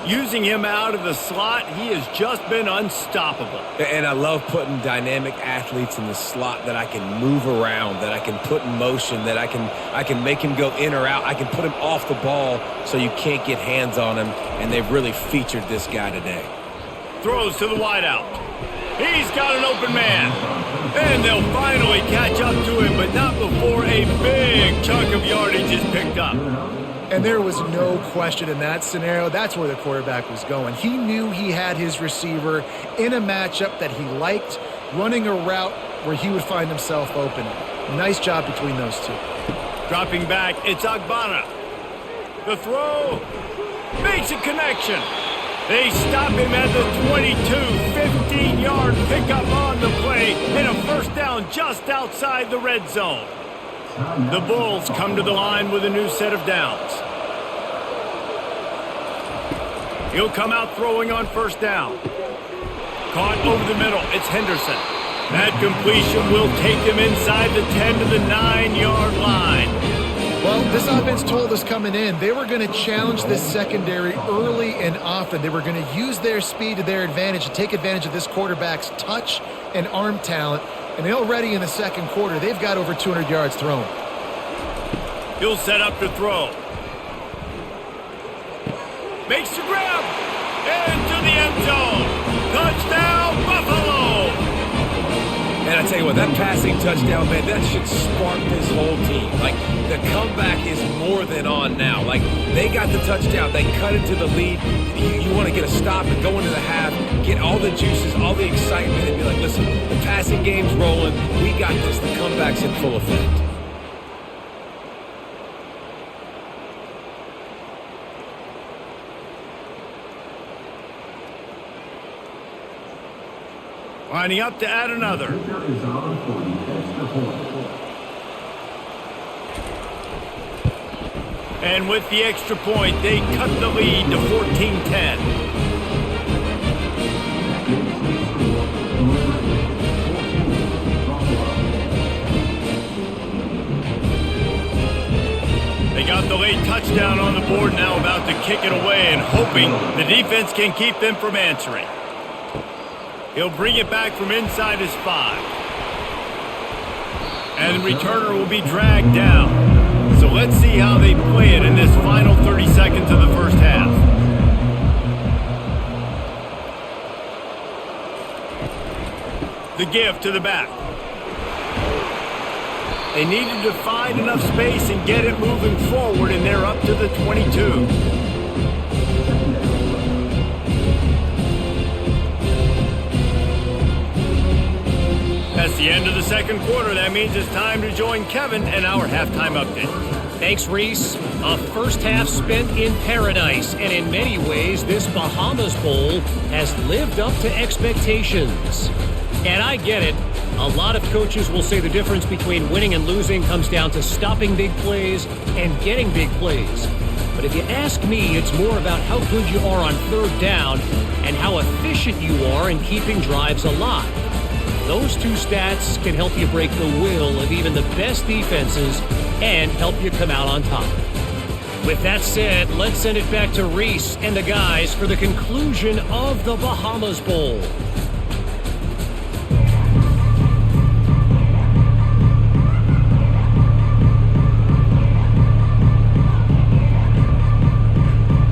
Using him out of the slot, he has just been unstoppable. And I love putting dynamic athletes in the slot that I can move around, that I can put in motion, that I can make him go in or out. I can put him off the ball so you can't get hands on him, and they've really featured this guy today. Throws to the wideout. He's got an open man. And they'll finally catch up to him, but not before a big chunk of yardage is picked up. And there was no question in that scenario. That's where the quarterback was going. He knew he had his receiver in a matchup that he liked, running a route where he would find himself open. Nice job between those two. Dropping back, it's Agbana. The throw makes a connection. They stop him at the 22, 15-yard pickup on the play, and a 1st down just outside the red zone. The Bulls come to the line with a new set of downs. He'll come out throwing on 1st down. Caught over the middle. It's Henderson. That completion will take him inside the 10 to the 9-yard line. Well, this offense told us coming in they were going to challenge this secondary early and often. They were going to use their speed to their advantage and take advantage of this quarterback's touch and arm talent. And already in the 2nd quarter, they've got over 200 yards thrown. He'll set up to throw. Makes the grab. Into the end zone. Touchdown, Buffalo! And I tell you what, that passing touchdown, man, that should spark this whole team. Like, the comeback is more than on now. Like, they got the touchdown. They cut into the lead. You want to get a stop and go into the half, get all the juices, all the excitement, and be like, listen, the passing game's rolling. We got this. The comeback's in full effect. Lining up to add another. And with the extra point, they cut the lead to 14-10. They got the late touchdown on the board, now about to kick it away and hoping the defense can keep them from answering. He'll bring it back from inside his 5. And the returner will be dragged down. So let's see how they play it in this final 30 seconds of the first half. The give to the back. They needed to find enough space and get it moving forward, and they're up to the 22. That's the end of the second quarter. That means it's time to join Kevin and our halftime update. Thanks, Reese. A first half spent in paradise, and in many ways, this Bahamas Bowl has lived up to expectations. And I get it. A lot of coaches will say the difference between winning and losing comes down to stopping big plays and getting big plays. But if you ask me, it's more about how good you are on third down and how efficient you are in keeping drives alive. Those two stats can help you break the will of even the best defenses and help you come out on top. With that said, let's send it back to Reese and the guys for the conclusion of the Bahamas Bowl.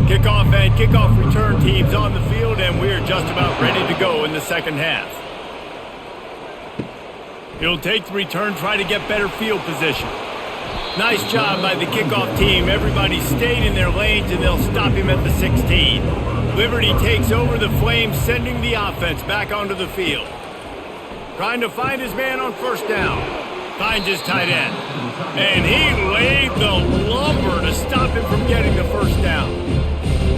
Kickoff and kickoff return teams on the field, and we're just about ready to go in the second half. He'll take the return, try to get better field position. Nice job by the kickoff team. Everybody stayed in their lanes, and they'll stop him at the 16. Liberty takes over the Flames, sending the offense back onto the field. Trying to find his man on first down. Finds his tight end. And he laid the lumber to stop him from getting the first down.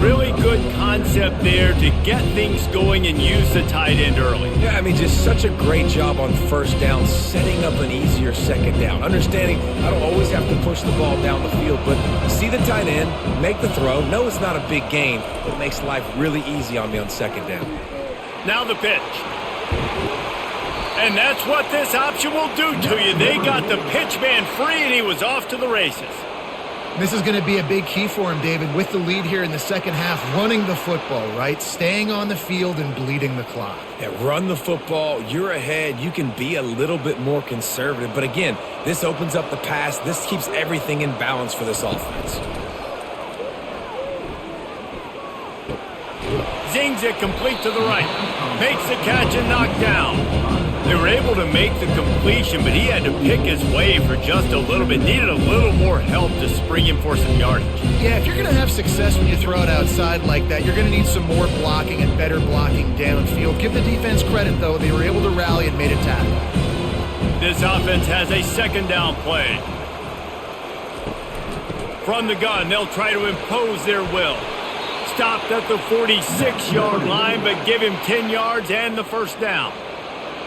Really good concept there to get things going and use the tight end early. Yeah, I mean, just such a great job on first down, setting up an easier second down. Understanding I don't always have to push the ball down the field, but see the tight end, make the throw. No, it's not a big gain, but it makes life really easy on me on second down. Now the pitch. And that's what this option will do to you. They got the pitch man free, and he was off to the races. This is going to be a big key for him, David, with the lead here in the second half, running the football, right? Staying on the field and bleeding the clock. Yeah, run the football. You're ahead. You can be a little bit more conservative. But again, this opens up the pass. This keeps everything in balance for this offense. Zings it complete to the right. Makes the catch and knocked down. They were able to make the completion, but he had to pick his way for just a little bit. Needed a little more help to spring him for some yardage. Yeah, if you're going to have success when you throw it outside like that, you're going to need some more blocking and better blocking downfield. Give the defense credit, though. They were able to rally and made a tackle. This offense has a second down play. From the gun, they'll try to impose their will. Stopped at the 46-yard line, but give him 10 yards and the first down.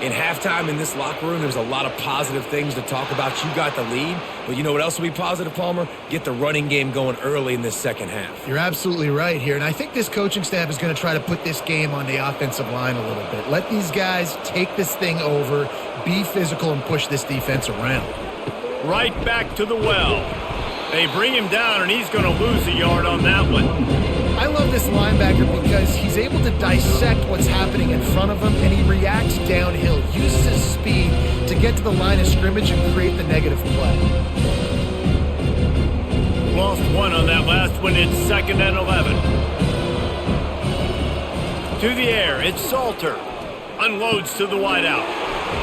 In halftime in this locker room, there's a lot of positive things to talk about. You got the lead, but you know what else will be positive, Palmer? Get the running game going early in this second half. You're absolutely right here, and I think this coaching staff is going to try to put this game on the offensive line a little bit. Let these guys take this thing over, be physical, and push this defense around. Right back to the well. They bring him down, and he's going to lose a yard on that one. I love this linebacker because he's able to dissect what's happening in front of him, and he reacts downhill, uses his speed to get to the line of scrimmage and create the negative play. Lost one on that last one. It's 2nd and 11. To the air, it's Salter. Unloads to the wideout.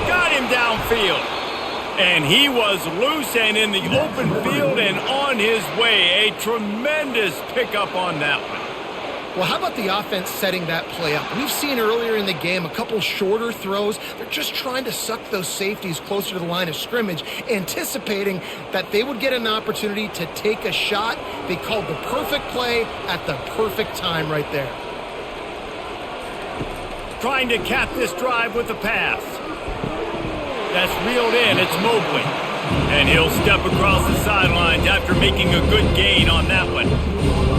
Got him downfield. And he was loose and in the open field and on his way. A tremendous pickup on that one. Well, how about the offense setting that play up? We've seen earlier in the game a couple shorter throws. They're just trying to suck those safeties closer to the line of scrimmage, anticipating that they would get an opportunity to take a shot. They called the perfect play at the perfect time right there. trying to cap this drive with a pass. That's reeled in. It's Mobley. And he'll step across the sidelines after making a good gain on that one.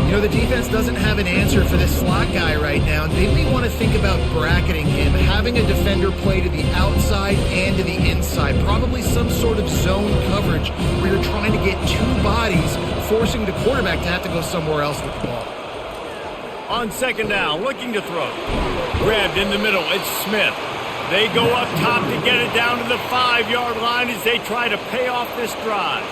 You know, the defense doesn't have an answer for this slot guy right now. They may want to think about bracketing him, having a defender play to the outside and to the inside. Probably some sort of zone coverage where you're trying to get two bodies, forcing the quarterback to have to go somewhere else with the ball. On second down, looking to throw. Grabbed in the middle, it's Smith. They go up top to get it down to the 5-yard line as they try to pay off this drive.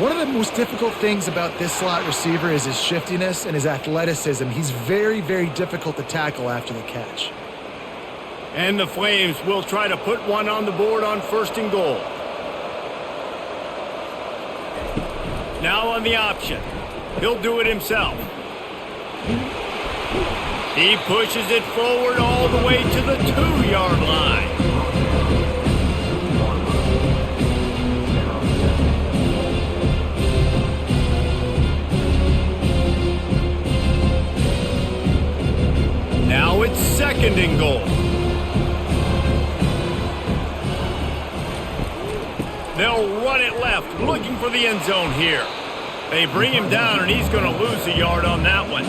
One of the most difficult things about this slot receiver is his shiftiness and his athleticism. He's very, very difficult to tackle after the catch. And the Flames will try to put one on the board on 1st and goal. Now on the option. He'll do it himself. He pushes it forward all the way to the 2-yard line. Now it's 2nd and goal. They'll run it left, looking for the end zone here. They bring him down, and he's going to lose a yard on that one.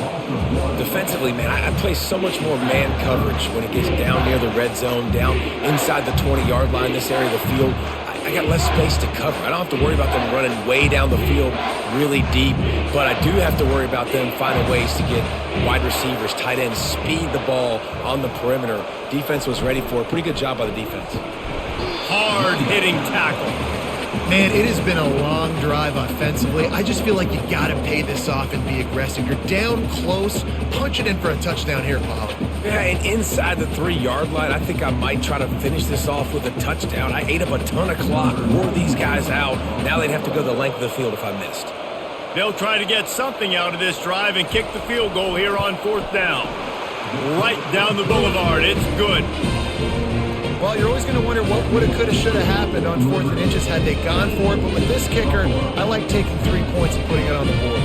Defensively, man, I play so much more man coverage when it gets down near the red zone, down inside the 20-yard line, this area of the field. I got less space to cover. I don't have to worry about them running way down the field really deep, but I do have to worry about them finding ways to get wide receivers, tight ends, speed the ball on the perimeter. Defense was ready for it. Pretty good job by the defense. Hard-hitting tackle. Man, it has been a long drive offensively. I just feel like you got to pay this off and be aggressive. You're down close. Punch it in for a touchdown here, Pollard. Yeah, and inside the 3-yard line, I think I might try to finish this off with a touchdown. I ate up a ton of clock, wore these guys out. Now they'd have to go the length of the field if I missed. They'll try to get something out of this drive and kick the field goal here on 4th down. Right down the boulevard. It's good. Well, you're always going to wonder what woulda, coulda, shoulda happened on 4th and inches had they gone for it. But with this kicker, I like taking 3 points and putting it on the board.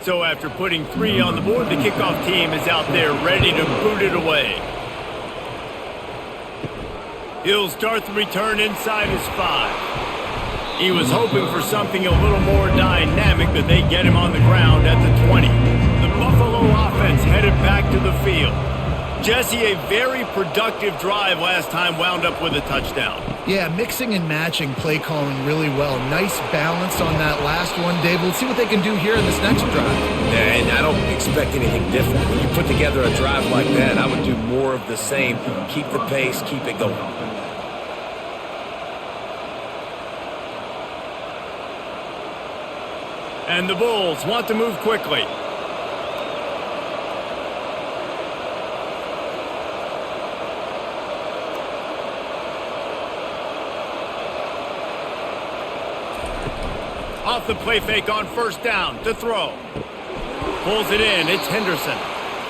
So after putting 3 on the board, the kickoff team is out there ready to boot it away. He'll start the return inside his 5. He was hoping for something a little more dynamic, but they get him on the ground at the 20. The Buffalo offense headed back to the field. Jesse, a very productive drive last time, wound up with a touchdown. Yeah, mixing and matching play calling really well. Nice balance on that last one, Dave. Let's see what they can do here in this next drive. Yeah, and I don't expect anything different. When you put together a drive like that, I would do more of the same. Keep the pace, keep it going. And the Bulls want to move quickly. Off the play fake on 1st down to throw. Pulls it in. It's Henderson.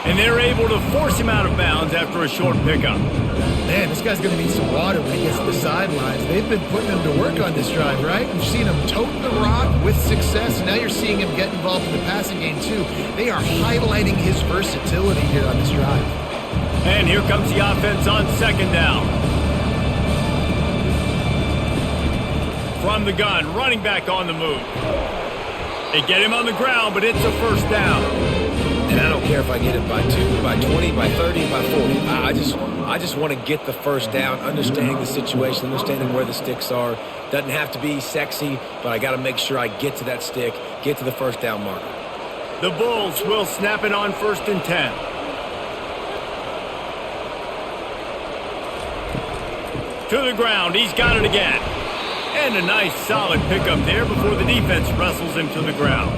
And they're able to force him out of bounds after a short pickup. Man, this guy's going to need some water when he gets to the sidelines. They've been putting him to work on this drive, right? We've seen him tote the rock with success. Now you're seeing him get involved in the passing game, too. They are highlighting his versatility here on this drive. And here comes the offense on 2nd down. From the gun, running back on the move. They get him on the ground, but it's a 1st down. And I don't care if I get it by 2, by 20, by 30, by 40. I just want to get the 1st down, understanding the situation, understanding where the sticks are. Doesn't have to be sexy, but I got to make sure I get to that stick, get to the 1st down marker. The Bulls will snap it on 1st and 10. To the ground, he's got it again. And a nice solid pickup there before the defense wrestles him to the ground.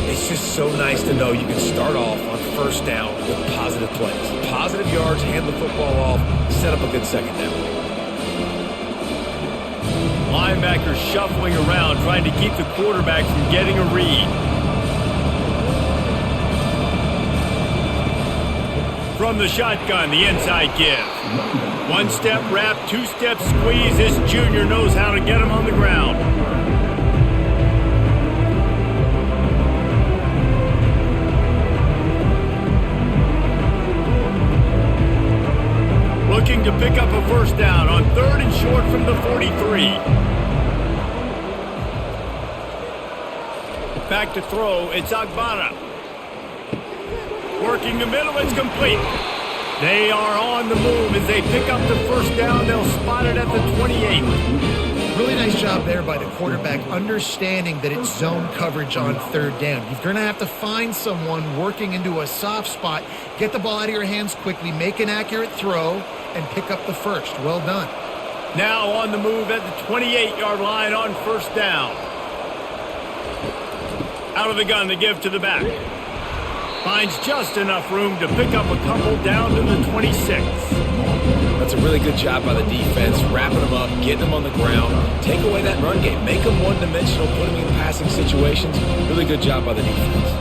It's just so nice to know you can start off on 1st down with positive plays. Positive yards, hand the football off, set up a good 2nd down. Linebackers shuffling around, trying to keep the quarterback from getting a read. From the shotgun, the inside give. One-step wrap, two-step squeeze. This junior knows how to get him on the ground. Looking to pick up a first down on 3rd and short from the 43. Back to throw, it's Agbana. Working the middle, it's complete. They are on the move as they pick up the first down. They'll spot it at the 28. Really nice job there by the quarterback, understanding that it's zone coverage on 3rd down. You're going to have to find someone working into a soft spot, get the ball out of your hands quickly, make an accurate throw, and pick up the first. Well done. Now on the move at the 28-yard line on first down. Out of the gun, the give to the back. Finds just enough room to pick up a couple down to the 26. That's a really good job by the defense, wrapping them up, getting them on the ground, take away that run game, make them one-dimensional, put them in passing situations. Really good job by the defense.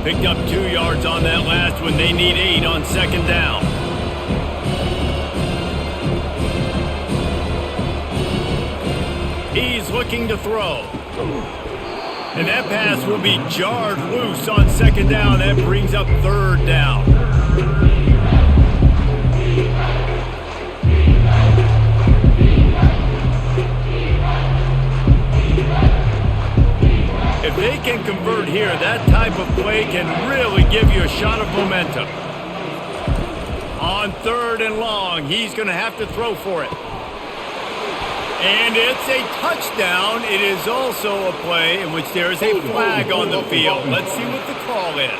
Picked up 2 yards on that last one. They need 8 on 2nd down. He's looking to throw. And that pass will be jarred loose on 2nd down. That brings up 3rd down. If they can convert here, that type of play can really give you a shot of momentum. On 3rd and long, he's going to have to throw for it. And it's a touchdown. It is also a play in which there is a flag on the field. Let's see what the call is.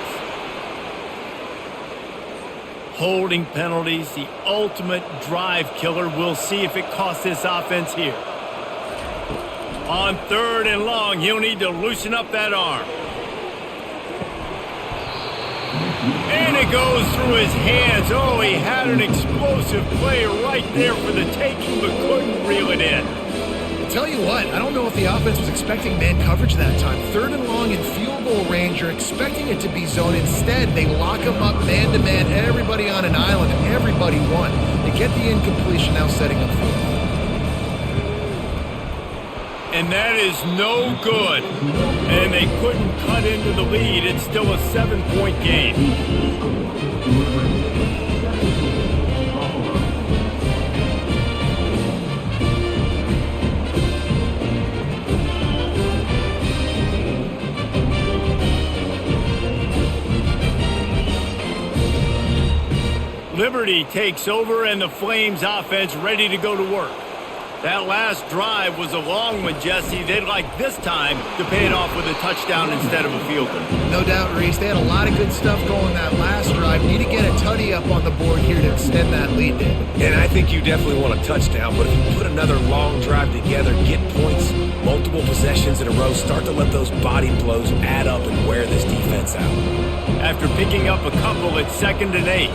Holding penalties, the ultimate drive killer. We'll see if it costs this offense here. On 3rd and long, he'll need to loosen up that arm. And it goes through his hands. Oh, he had an explosive play right there for the taking, but couldn't reel it in. I'll tell you what, I don't know if the offense was expecting man coverage that time. 3rd and long in field goal range, you're expecting it to be zone. Instead, they lock him up man-to-man, everybody on an island, and everybody won. They get the incompletion, now setting up 4th. And that is no good. And they couldn't cut into the lead. It's still a 7-point game. Liberty takes over and the Flames offense ready to go to work. That last drive was a long one, Jesse. They'd like this time to pay it off with a touchdown instead of a field goal. No doubt, Reese. They had a lot of good stuff going that last drive. Need to get a tutty up on the board here to extend that lead, David. And I think you definitely want a touchdown, but if you put another long drive together, get points, multiple possessions in a row, start to let those body blows add up and wear this defense out. After picking up a couple, it's 2nd and 8.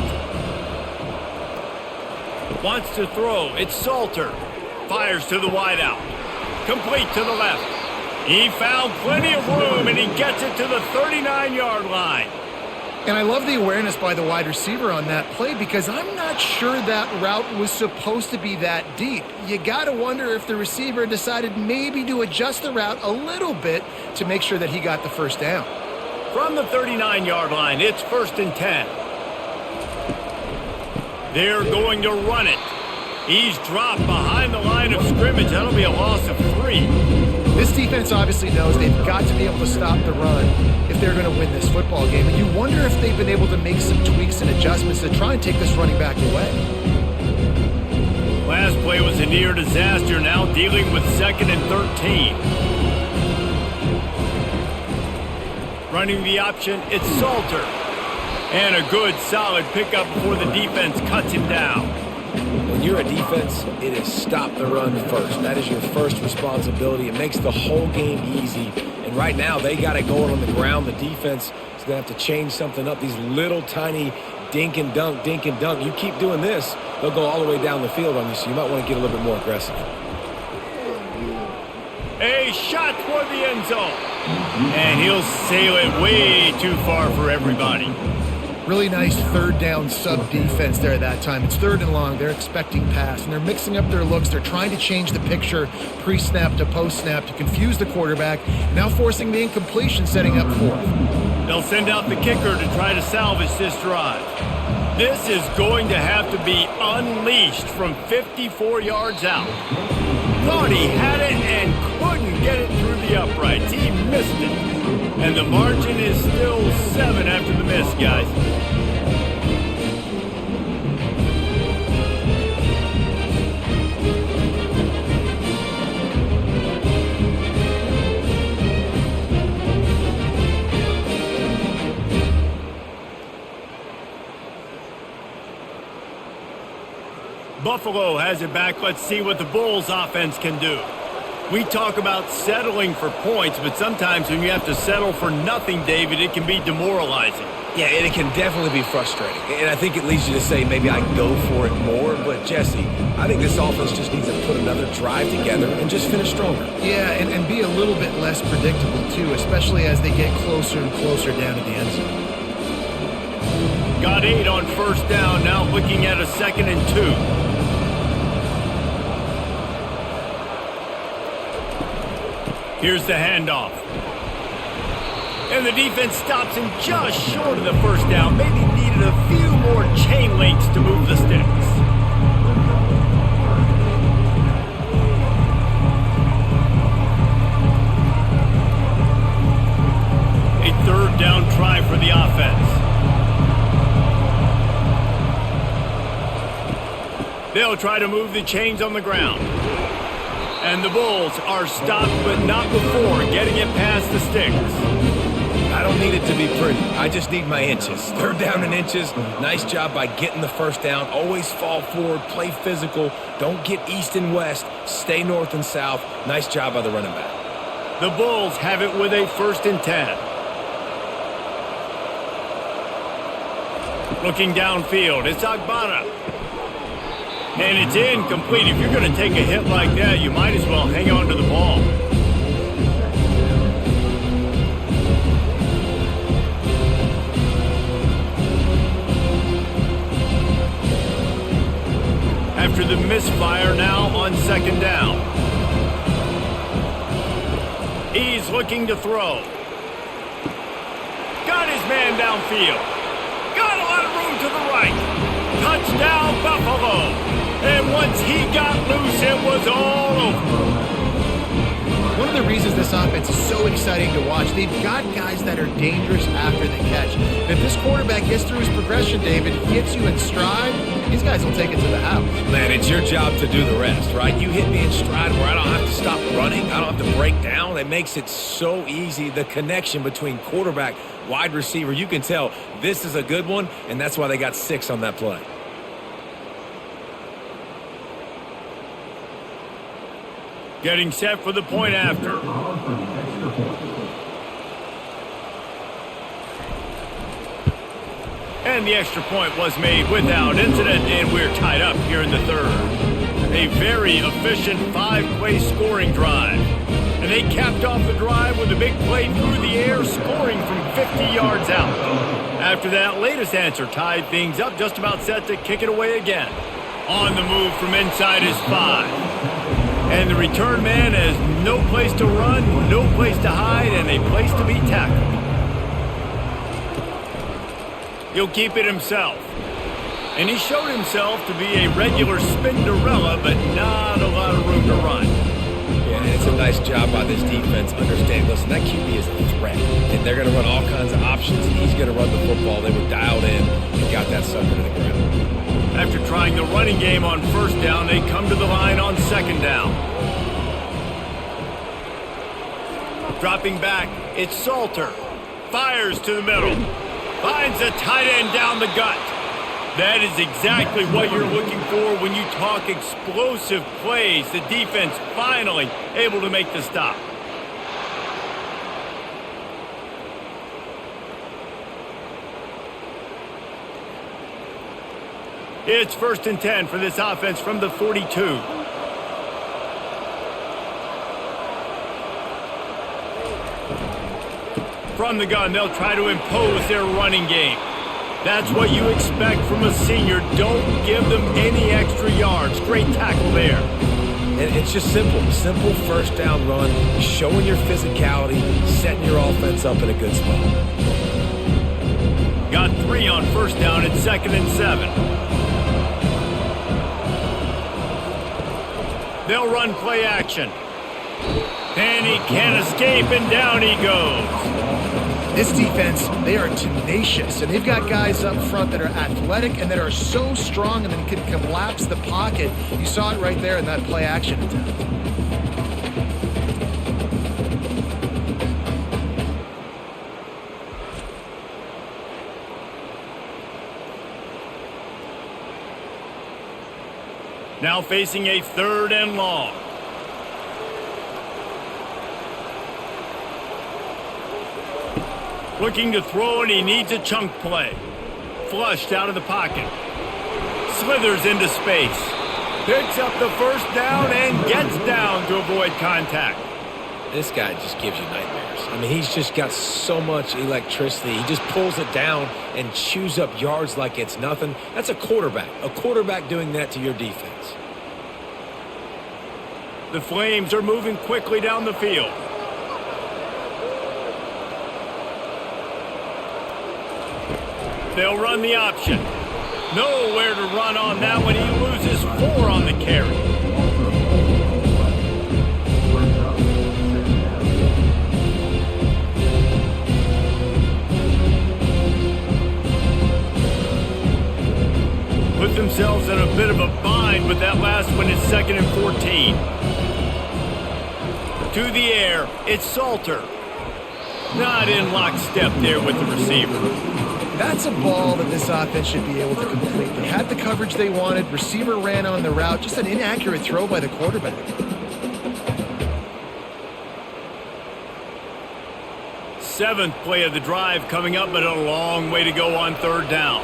Wants to throw. It's Salter. Fires to the wideout. Complete to the left. He found plenty of room, and he gets it to the 39-yard line. And I love the awareness by the wide receiver on that play because I'm not sure that route was supposed to be that deep. You got to wonder if the receiver decided maybe to adjust the route a little bit to make sure that he got the first down. From the 39-yard line, it's 1st and 10. They're going to run it. He's dropped behind the line of scrimmage. That'll be a loss of 3. This defense obviously knows they've got to be able to stop the run if they're going to win this football game. And you wonder if they've been able to make some tweaks and adjustments to try and take this running back away. Last play was a near disaster. Now dealing with 2nd and 13. Running the option, it's Salter. And a good, solid pickup before the defense cuts him down. When you're a defense, it is stop the run first. That is your first responsibility. It makes the whole game easy. And right now, they got it going on the ground. The defense is going to have to change something up. These little tiny dink and dunk, dink and dunk. You keep doing this, they'll go all the way down the field on you, so you might want to get a little bit more aggressive. A shot toward the end zone. And he'll sail it way too far for everybody. Really nice third down sub defense there that time. It's 3rd and long. They're expecting pass, and they're mixing up their looks. They're trying to change the picture pre-snap to post-snap to confuse the quarterback, now forcing the incompletion, setting up 4th. They'll send out the kicker to try to salvage this drive. This is going to have to be unleashed from 54 yards out. Thought he had it and couldn't get it through the uprights. He missed it. And the margin is still 7 after the miss, guys. Buffalo has it back. Let's see what the Bulls offense can do. We talk about settling for points, but sometimes when you have to settle for nothing, David, it can be demoralizing. Yeah, and it can definitely be frustrating. And I think it leads you to say maybe I go for it more. But, Jesse, I think this offense just needs to put another drive together and just finish stronger. Yeah, and be a little bit less predictable, too, especially as they get closer and closer down to the end zone. Got 8 on 1st down, now looking at a 2nd and 2. Here's the handoff. And the defense stops him just short of the 1st down. Maybe needed a few more chain links to move the sticks. A 3rd down try for the offense. They'll try to move the chains on the ground. And the Bulls are stopped, but not before getting it past the sticks. I don't need it to be pretty. I just need my inches. 3rd down and inches. Nice job by getting the 1st down. Always fall forward, play physical. Don't get east and west. Stay north and south. Nice job by the running back. The Bulls have it with a 1st and 10. Looking downfield, it's Agbana. And it's incomplete. If you're going to take a hit like that, you might as well hang on to the ball. After the misfire, now on 2nd down. He's looking to throw. Got his man downfield. Got a lot of room to the right. Touchdown, Buffalo. And once he got loose, it was all over. One of the reasons this offense is so exciting to watch, they've got guys that are dangerous after the catch. If this quarterback gets through his progression, David, hits you in stride, these guys will take it to the house. Man, it's your job to do the rest, right? You hit me in stride where I don't have to stop running. I don't have to break down. It makes it so easy. The connection between quarterback, wide receiver, you can tell this is a good one, and that's why they got 6 on that play. Getting set for the point after. And the extra point was made without incident, and we're tied up here in the 3rd. A very efficient 5-play scoring drive. And they capped off the drive with a big play through the air, scoring from 50 yards out. After that latest answer tied things up, just about set to kick it away again. On the move from inside his 5. And the return man has no place to run, no place to hide, and a place to be tackled. He'll keep it himself. And he showed himself to be a regular Spinderella, but not a lot of room to run. Yeah, and it's a nice job by this defense understanding, listen, that QB is a threat. And they're going to run all kinds of options, and he's going to run the football. They were dialed in and got that sucker to the ground. After trying the running game on 1st down, they come to the line on 2nd down. Dropping back, it's Salter. Fires to the middle. Finds a tight end down the gut. That is exactly what you're looking for when you talk explosive plays. The defense finally able to make the stop. It's 1st and 10 for this offense from the 42. From the gun, they'll try to impose their running game. That's what you expect from a senior. Don't give them any extra yards. Great tackle there. And it's just simple. Simple first down run, showing your physicality, setting your offense up in a good spot. Got 3 on first down at 2nd and 7. They'll run play action. And he can't escape, and down he goes. This defense, they are tenacious, and they've got guys up front that are athletic and that are so strong and then can collapse the pocket. You saw it right there in that play action attempt. Now facing a 3rd and long. Looking to throw, and he needs a chunk play. Flushed out of the pocket. Slithers into space. Picks up the first down and gets down to avoid contact. This guy just gives you nightmares. I mean, he's just got so much electricity. He just pulls it down and chews up yards like it's nothing. That's a quarterback. A quarterback doing that to your defense. The Flames are moving quickly down the field. They'll run the option. Nowhere to run on that one. He loses 4 on the carry. Put themselves in a bit of a bind, but that last one is 2nd and 14. To the air, it's Salter. Not in lockstep there with the receiver. That's a ball that this offense should be able to complete. They had the coverage they wanted. Receiver ran on the route. Just an inaccurate throw by the quarterback. 7th play of the drive coming up, but a long way to go on 3rd down.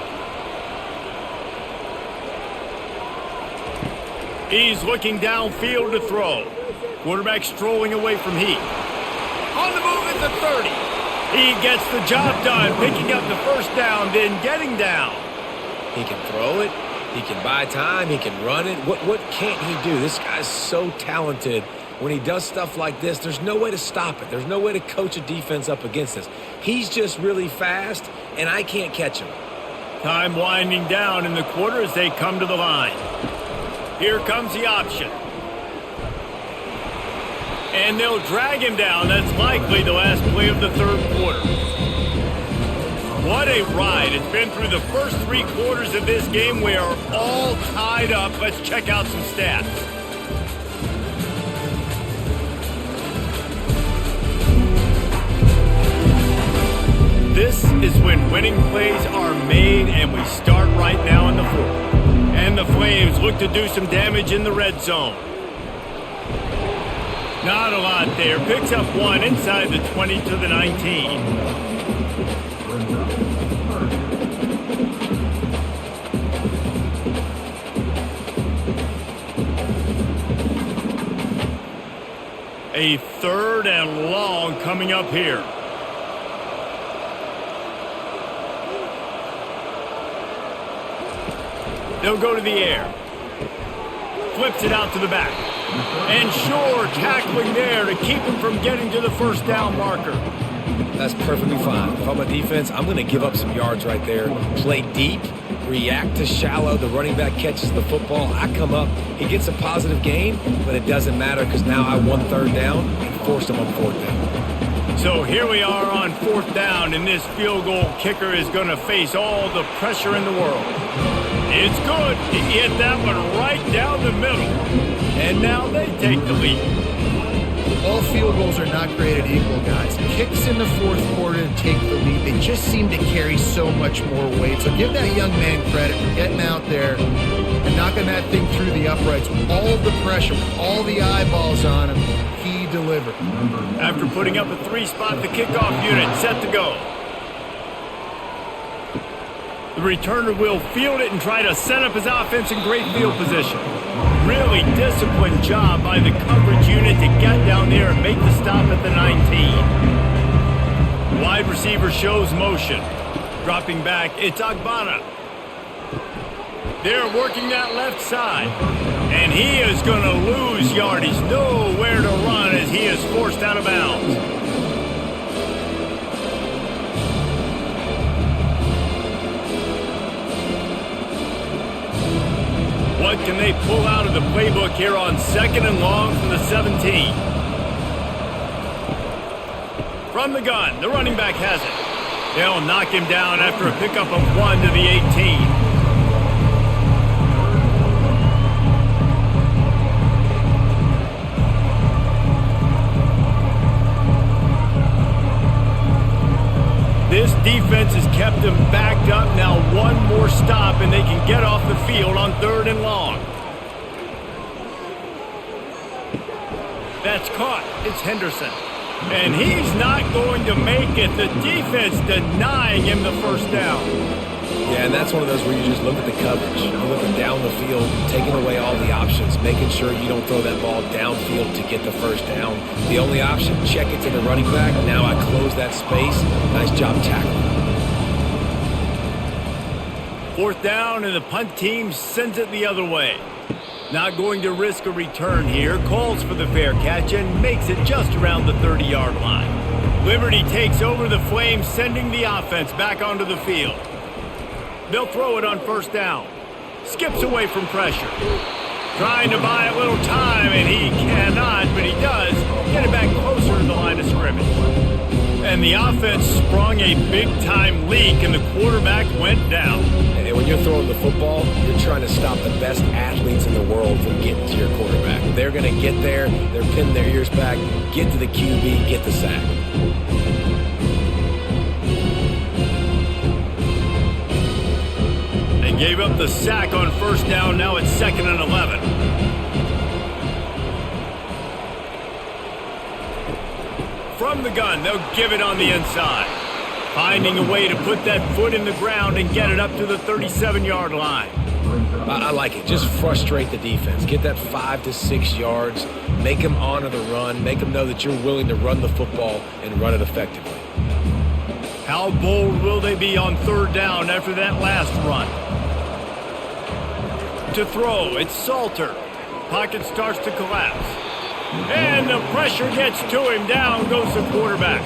He's looking downfield to throw. Quarterback strolling away from Heath. On the move at the 30. He gets the job done, picking up the first down, then getting down. He can throw it. He can buy time. He can run it. What can't he do? This guy's so talented. When he does stuff like this, there's no way to stop it. There's no way to coach a defense up against this. He's just really fast, and I can't catch him. Time winding down in the quarter as they come to the line. Here comes the option. And they'll drag him down. That's likely the last play of the 3rd quarter. What a ride. It's been through the first 3 quarters of this game. We are all tied up. Let's check out some stats. This is when winning plays are made, and we start right now in the 4th. And the Flames look to do some damage in the red zone. Not a lot there. Picks up 1 inside the 20 to the 19. A 3rd and long coming up here. They'll go to the air. Flips it out to the back. And Shore tackling there to keep him from getting to the first down marker. That's perfectly fine. If I'm a defense, I'm going to give up some yards right there. Play deep, react to shallow. The running back catches the football. I come up. He gets a positive gain, but it doesn't matter because now I won 3rd down and forced him on 4th down. So here we are on 4th down, and this field goal kicker is going to face all the pressure in the world. It's good. He hit that one right down the middle. And now they take the lead. All field goals are not created equal, guys. Kicks in the 4th quarter to take the lead. They just seem to carry so much more weight. So give that young man credit for getting out there and knocking that thing through the uprights with all of the pressure, with all the eyeballs on him. He delivered. After putting up a 3-spot, the kickoff unit set to go. The returner will field it and try to set up his offense in great field position. Really disciplined job by the coverage unit to get down there and make the stop at the 19. Wide receiver shows motion. Dropping back, it's Agbana. They're working that left side. And he is going to lose yardage. Nowhere to run as he is forced out of bounds. What can they pull out of the playbook here on 2nd and long from the 17? From the gun, the running back has it. They'll knock him down after a pickup of 1 to the 18. This defense has kept them backed up. Now one more stop and they can get off the field on 3rd and long. That's caught. It's Henderson. And he's not going to make it. The defense denying him the first down. Yeah, and that's one of those where you just look at the coverage. You're looking down the field, taking away all the options, making sure you don't throw that ball downfield to get the first down. The only option, check it to the running back. Now I close that space. Nice job tackling. 4th down, and the punt team sends it the other way. Not going to risk a return here. Calls for the fair catch and makes it just around the 30-yard line. Liberty takes over the Flames, sending the offense back onto the field. They'll throw it on 1st down. Skips away from pressure. Trying to buy a little time, and he cannot, but he does get it back closer to the line of scrimmage. And the offense sprung a big-time leak, and the quarterback went down. And when you're throwing the football, you're trying to stop the best athletes in the world from getting to your quarterback. They're going to get there. They're pinning their ears back, get to the QB, get the sack. Gave up the sack on 1st down. Now it's 2nd and 11. From the gun, they'll give it on the inside. Finding a way to put that foot in the ground and get it up to the 37-yard line. I like it. Just frustrate the defense. Get that 5 to 6 yards. Make them honor the run. Make them know that you're willing to run the football and run it effectively. How bold will they be on 3rd down after that last run? To throw, it's Salter. Pocket starts to collapse. And the pressure gets to him. Down goes the quarterback.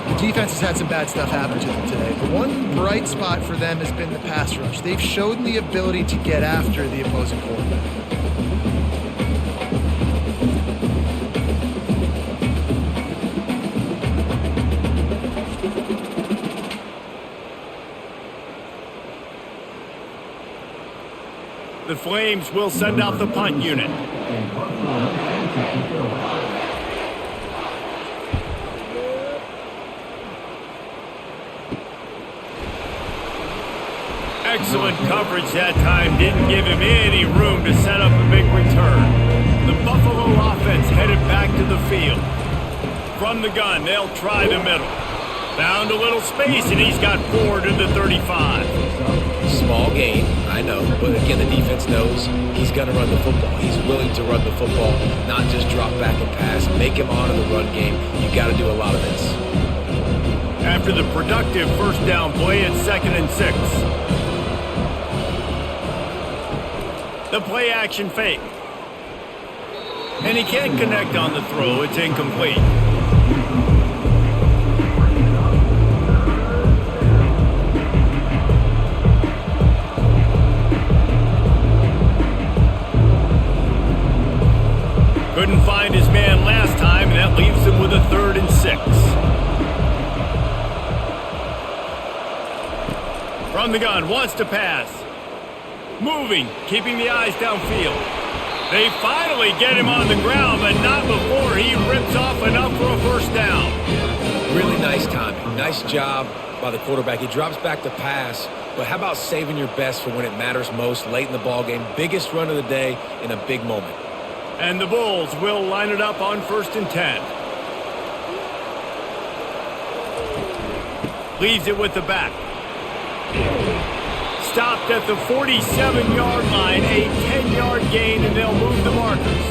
The defense has had some bad stuff happen to them today. The one bright spot for them has been the pass rush. They've shown the ability to get after the opposing quarterback. The Flames will send out the punt unit. Excellent coverage that time. Didn't give him any room to set up a big return. The Buffalo offense headed back to the field. From the gun, they'll try the middle. Found a little space, and he's got 4 to the 35. Small gain, I know, but again, the defense knows he's going to run the football. He's willing to run the football, not just drop back and pass. Make him honor the run game. You got to do a lot of this. After the productive 1st down play, it's 2nd and 6. The play action fake. And he can't connect on the throw. It's incomplete. Couldn't find his man last time, and that leaves him with a 3rd and 6. From the gun, wants to pass. Moving, keeping the eyes downfield. They finally get him on the ground, but not before he rips off enough for a 1st down. Really nice timing. Nice job by the quarterback. He drops back to pass, but how about saving your best for when it matters most late in the ballgame? Biggest run of the day in a big moment. And the Bulls will line it up on 1st and 10. Leaves it with the back. Stopped at the 47-yard line, a 10-yard gain, and they'll move the markers.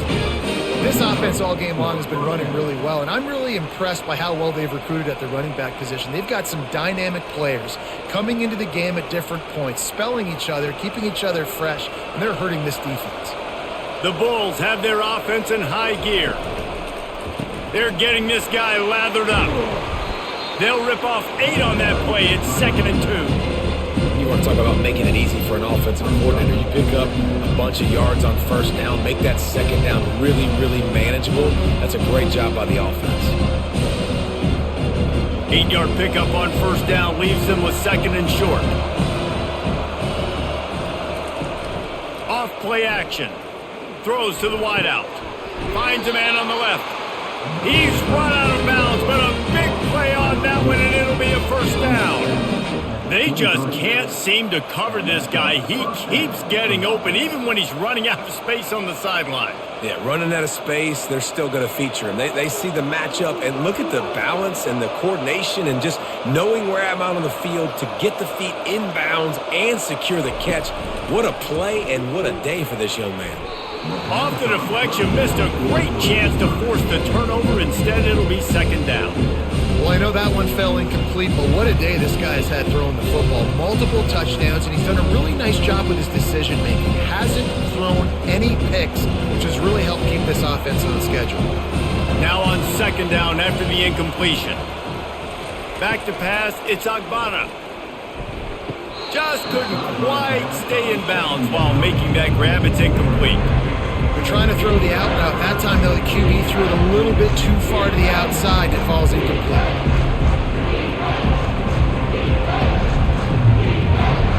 This offense all game long has been running really well, and I'm really impressed by how well they've recruited at the running back position. They've got some dynamic players coming into the game at different points, spelling each other, keeping each other fresh, and they're hurting this defense. The Bulls have their offense in high gear. They're getting this guy lathered up. They'll rip off 8 on that play. It's 2nd and 2. You want to talk about making it easy for an offensive coordinator. You pick up a bunch of yards on first down, make that second down really, really manageable. That's a great job by the offense. 8-yard pickup on first down leaves them with 2nd and short. Off play action. Throws to the wideout. Finds a man on the left. He's run out of bounds, but a big play on that one, and it'll be a first down. They just can't seem to cover this guy. He keeps getting open, even when he's running out of space on the sideline. Yeah, running out of space, they're still going to feature him. They see the matchup, and look at the balance and the coordination and just knowing where I'm out on the field to get the feet inbounds and secure the catch. What a play and what a day for this young man. Off the deflection, missed a great chance to force the turnover. Instead, it'll be 2nd down. Well, I know that one fell incomplete, but what a day this guy has had throwing the football. Multiple touchdowns, and he's done a really nice job with his decision-making. Hasn't thrown any picks, which has really helped keep this offense on schedule. Now on 2nd down after the incompletion. Back to pass, it's Agbana. Just couldn't quite stay in bounds while making that grab. It's incomplete. They're trying to throw the out route. That time, though, the QB threw it a little bit too far to the outside, and it falls incomplete.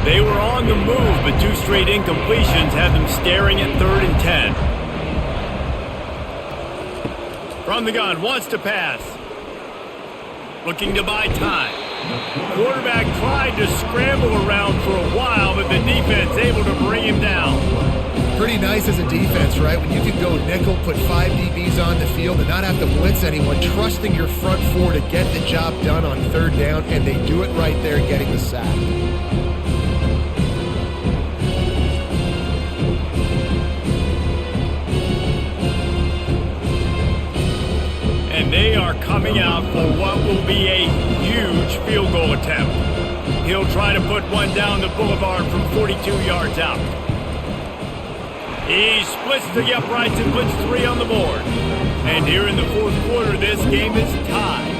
They were on the move, but 2 straight incompletions had them staring at 3rd and 10. From the gun, wants to pass. Looking to buy time. Quarterback tried to scramble around for a while, but the defense able to bring him down. Pretty nice as a defense, right? When you can go nickel, put 5 DBs on the field and not have to blitz anyone, trusting your front 4 to get the job done on 3rd down, and they do it right there, getting the sack. And they are coming out for what will be a huge field goal attempt. He'll try to put one down the boulevard from 42 yards out. He splits the uprights and puts 3 on the board. And here in the 4th quarter, this game is tied.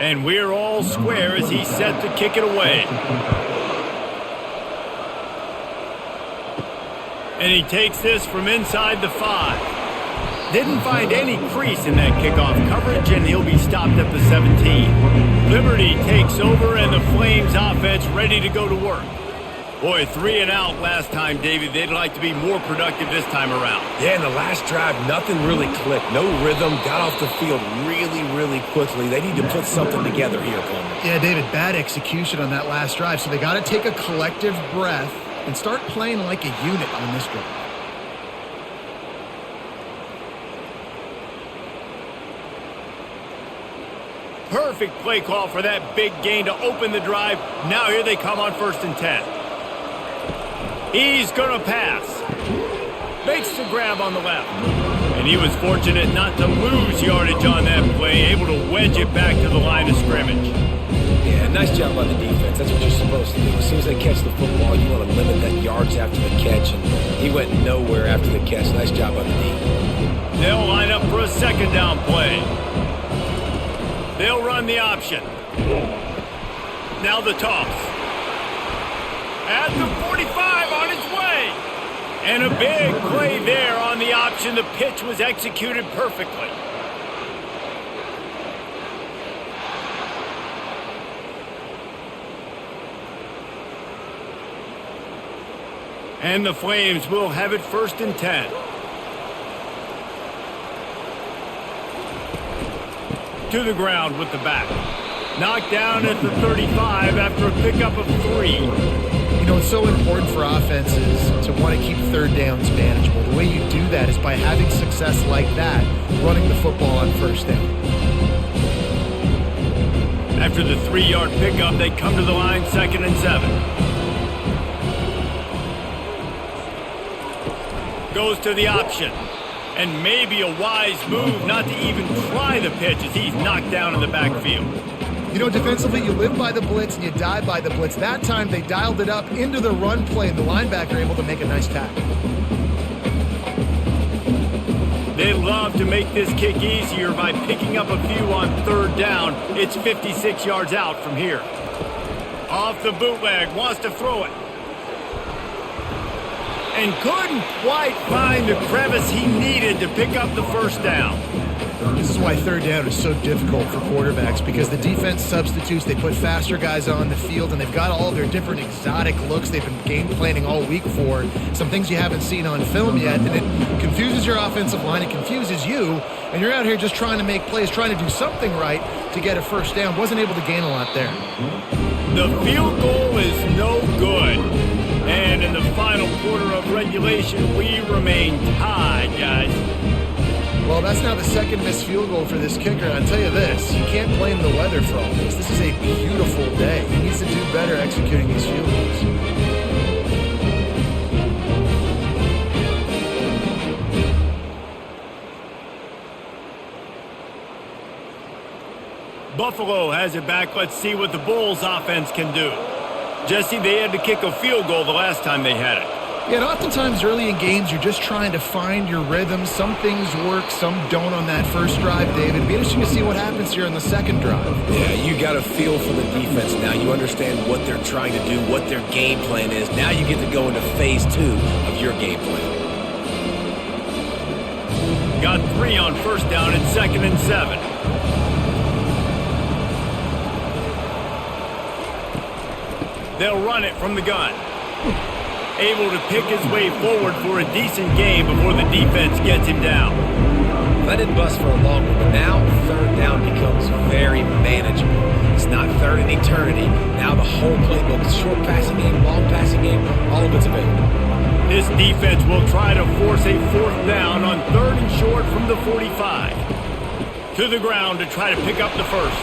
And we're all square as he's set to kick it away. And he takes this from inside the 5. Didn't find any crease in that kickoff coverage, and he'll be stopped at the 17. Liberty takes over, and the Flames offense ready to go to work. Boy, 3 and out last time, David. They'd like to be more productive this time around. Yeah, in the last drive, nothing really clicked. No rhythm, got off the field really, really quickly. They need to put something together here, Coleman. Yeah, David, bad execution on that last drive, so they got to take a collective breath and start playing like a unit on this drive. Perfect play call for that big gain to open the drive. Now here they come on 1st and 10. He's going to pass. Makes the grab on the left. And he was fortunate not to lose yardage on that play, able to wedge it back to the line of scrimmage. Yeah, nice job by the defense. That's what you're supposed to do. As soon as they catch the football, you want to limit that yards after the catch. And he went nowhere after the catch. Nice job by the D. They'll line up for a 2nd down play. They'll run the option. Now the toss. At the 45 on its way. And a big play there on the option. The pitch was executed perfectly. And the Flames will have it 1st and 10. To the ground with the back. Knocked down at the 35 after a pickup of 3. You know, it's so important for offenses to want to keep third downs manageable. The way you do that is by having success like that, running the football on first down. After the 3-yard pickup, they come to the line, 2nd and 7. Goes to the option. And maybe a wise move not to even try the pitch as he's knocked down in the backfield. You know, defensively, you live by the blitz and you die by the blitz. That time, they dialed it up into the run play, and the linebacker able to make a nice tackle. They love to make this kick easier by picking up a few on 3rd down. It's 56 yards out from here. Off the bootleg, wants to throw it. And couldn't quite find the crevice he needed to pick up the first down. This is why 3rd down is so difficult for quarterbacks, because the defense substitutes, they put faster guys on the field, and they've got all their different exotic looks they've been game planning all week for, some things you haven't seen on film yet, and it confuses your offensive line, it confuses you, and you're out here just trying to make plays, trying to do something right to get a first down. Wasn't able to gain a lot there. The field goal is no good. And in the final quarter of regulation, we remain tied, guys. Well, that's now the 2nd missed field goal for this kicker. I'll tell you this, you can't blame the weather for all this. This is a beautiful day. He needs to do better executing these field goals. Buffalo has it back. Let's see what the Bulls offense can do. Jesse, they had to kick a field goal the last time they had it. Yeah, and oftentimes early in games, you're just trying to find your rhythm. Some things work, some don't on that first drive, David. It'll be interesting to see what happens here in the 2nd drive. Yeah, you got a feel for the defense now. You understand what they're trying to do, what their game plan is. Now you get to go into phase 2 of your game plan. Got 3 on 1st down and 2nd and 7. They'll run it from the gun. Able to pick his way forward for a decent game before the defense gets him down. Let it bust for a long one, but now 3rd down becomes very manageable. It's not 3rd in eternity. Now the whole playbook, short passing game, long passing game, all of it's available. This defense will try to force a 4th down on 3rd and short from the 45. To the ground to try to pick up the first.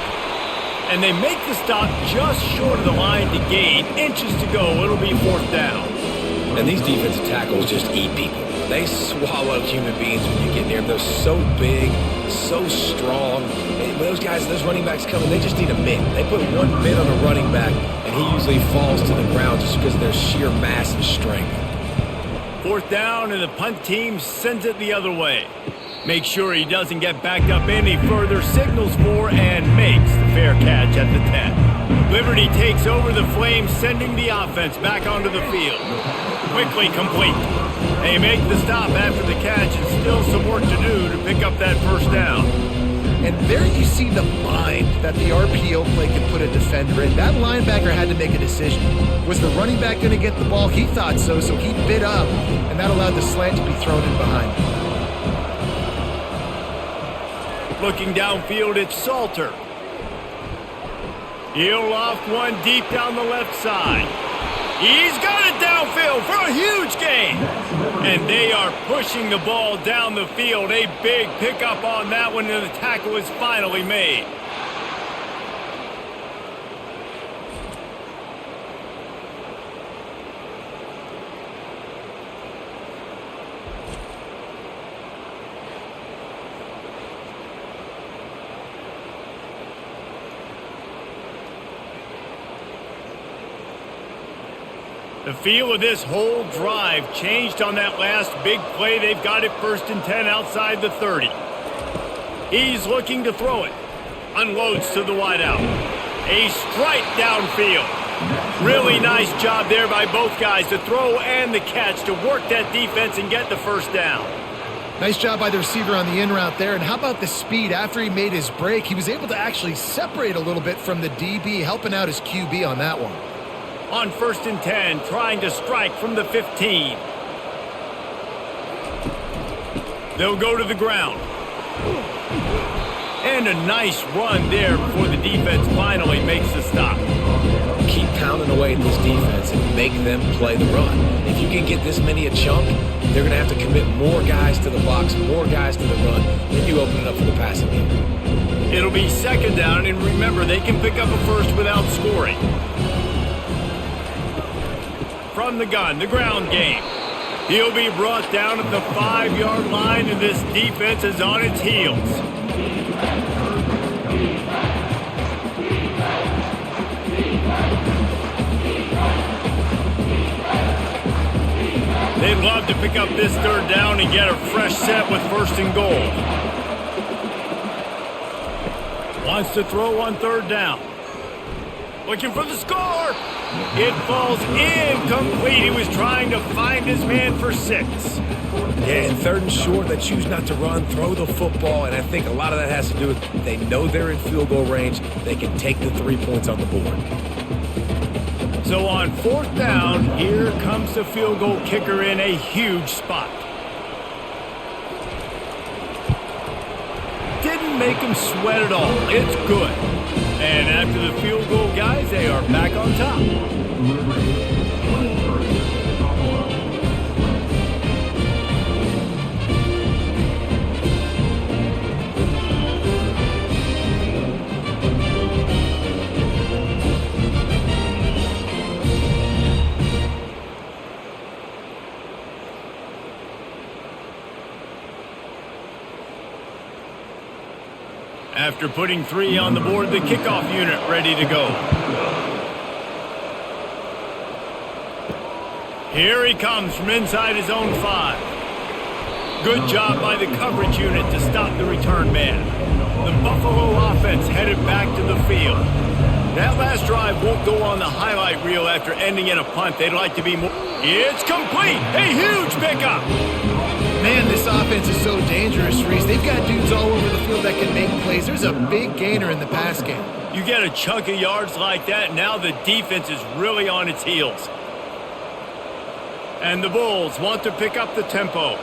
And they make the stop just short of the line to gain. Inches to go. It'll be 4th down. And these defensive tackles just eat people. They swallow human beings when you get near them. They're so big, so strong. And when those guys, those running backs come in, they just need a mitt. They put one mitt on a running back, and he usually falls to the ground just because of their sheer mass and strength. 4th down, and the punt team sends it the other way. Make sure he doesn't get backed up any further, signals for and makes the fair catch at the 10. Liberty takes over the Flames, sending the offense back onto the field. Quickly complete. They make the stop after the catch, and still some work to do to pick up that 1st down. And there you see the mind that the RPO play could put a defender in. That linebacker had to make a decision. Was the running back going to get the ball? He thought so, so he bid up, and that allowed the slant to be thrown in behind him. Looking downfield, it's Salter. He'll loft one deep down the left side. He's got it downfield for a huge gain. And they are pushing the ball down the field. A big pickup on that one, and the tackle is finally made. The feel of this whole drive changed on that last big play. They've got it 1st and 10 outside the 30. He's looking to throw it. Unloads to the wideout. A strike downfield. Really nice job there by both guys, the throw and the catch, to work that defense and get the 1st down. Nice job by the receiver on the in route there. And how about the speed after he made his break? He was able to actually separate a little bit from the DB, helping out his QB on that one. On 1st and 10, trying to strike from the 15. They'll go to the ground. And a nice run there before the defense finally makes the stop. Keep pounding away at this defense and make them play the run. If you can get this many a chunk, they're going to have to commit more guys to the box, more guys to the run, then you open it up for the passing game. It'll be second down, and remember, they can pick up a first without scoring. From the gun, the ground game. He'll be brought down at the 5-yard line, and this defense is on its heels. They'd love to pick up this third down and get a fresh set with first and goal. Wants to throw on third down. Looking for the score. It falls incomplete. He was trying to find his man for 6. Yeah, and third and short, they choose not to run, throw the football, and I think a lot of that has to do with they know they're in field goal range. They can take the 3 points on the board. So on fourth down, here comes the field goal kicker in a huge spot. Didn't make him sweat at all. It's good. And after the field goal, guys, they are back on top. After putting 3 on the board, the kickoff unit ready to go. Here he comes from inside his own 5. Good job by the coverage unit to stop the return man. The Buffalo offense headed back to the field. That last drive won't go on the highlight reel after ending in a punt. They'd like to be more. It's complete. A huge pickup. Man, this offense is so dangerous, Reese. They've got dudes all over the field that can make plays. There's a big gainer in the pass game. You get a chunk of yards like that, now the defense is really on its heels. And the Bulls want to pick up the tempo.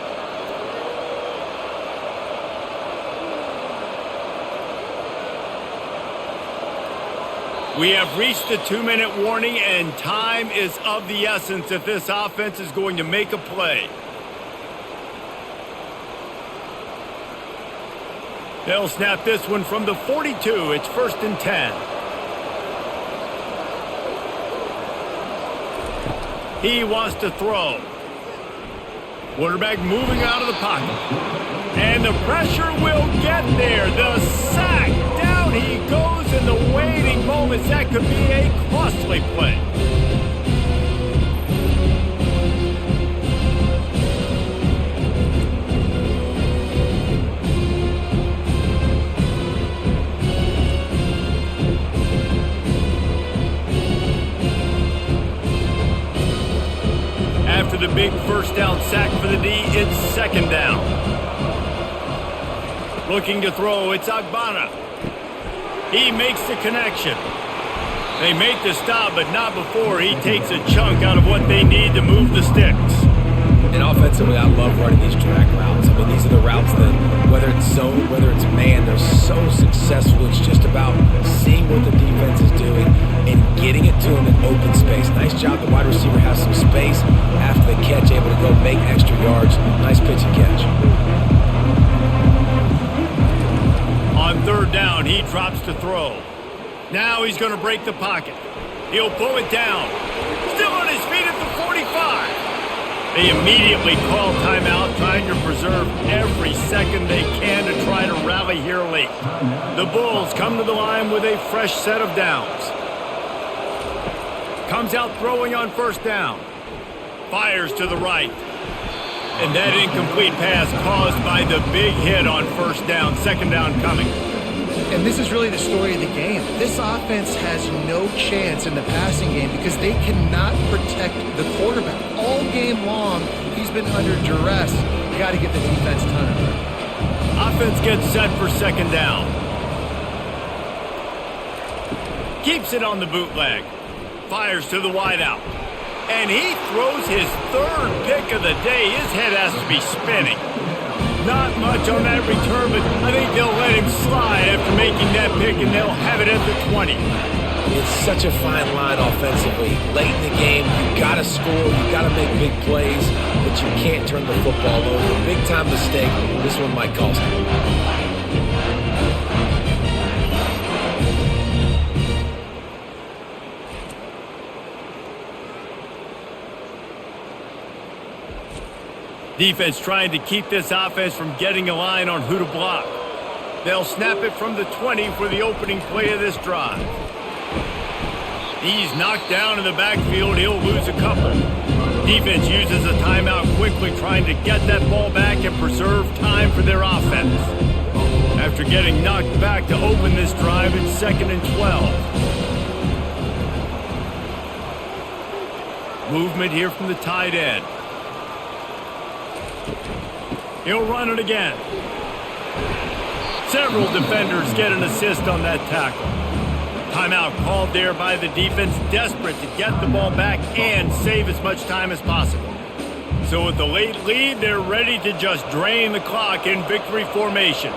We have reached the 2-minute warning, and time is of the essence if this offense is going to make a play. They'll snap this one from the 42. It's 1st and 10. He wants to throw. Quarterback moving out of the pocket. And the pressure will get there. The sack. Down he goes in the waiting moments. That could be a costly play. After the big first down sack for the D, it's 2nd down. Looking to throw, it's Agbana. He makes the connection. They make the stop, but not before he takes a chunk out of what they need to move the sticks. And offensively, I love running these drag routes. I mean, these are the routes that, whether it's zone, whether it's man, they're so successful. It's just about seeing what the defense is doing and getting it to him in open space. Nice job. The wide receiver has some space after the catch, able to go make extra yards. Nice pitch and catch. On 3rd down, he drops to throw. Now he's going to break the pocket. He'll pull it down. Still on his feet at the 45. They immediately call timeout, trying to preserve every second they can to try to rally here late. The Bulls come to the line with a fresh set of downs. Comes out throwing on 1st down. Fires to the right. And that incomplete pass caused by the big hit on 1st down. 2nd down coming. And this is really the story of the game. This offense has no chance in the passing game because they cannot protect the quarterback. All game long, he's been under duress. You got to give the defense time. Offense gets set for 2nd down. Keeps it on the bootleg. Fires to the wideout. And he throws his 3rd pick of the day. His head has to be spinning. Not much on that return, but I think they'll let him slide after making that pick, and they'll have it at the 20. It's such a fine line offensively. Late in the game, you got to score, you got to make big plays, but you can't turn the football over. Big time mistake. This one might cost him. Defense trying to keep this offense from getting a line on who to block. They'll snap it from the 20 for the opening play of this drive. He's knocked down in the backfield. He'll lose a couple. Defense uses a timeout quickly, trying to get that ball back and preserve time for their offense. After getting knocked back to open this drive, it's 2nd and 12. Movement here from the tight end. He'll run it again. Several defenders get an assist on that tackle. Timeout called there by the defense, desperate to get the ball back and save as much time as possible. So with the late lead, they're ready to just drain the clock in victory formation.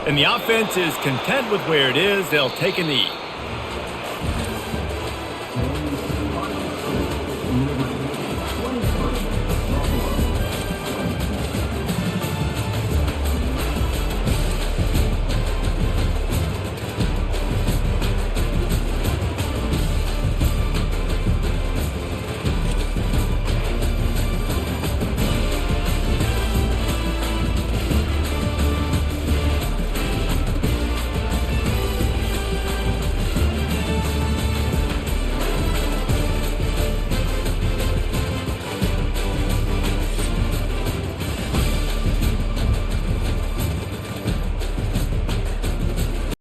And the offense is content with where it is. They'll take a knee.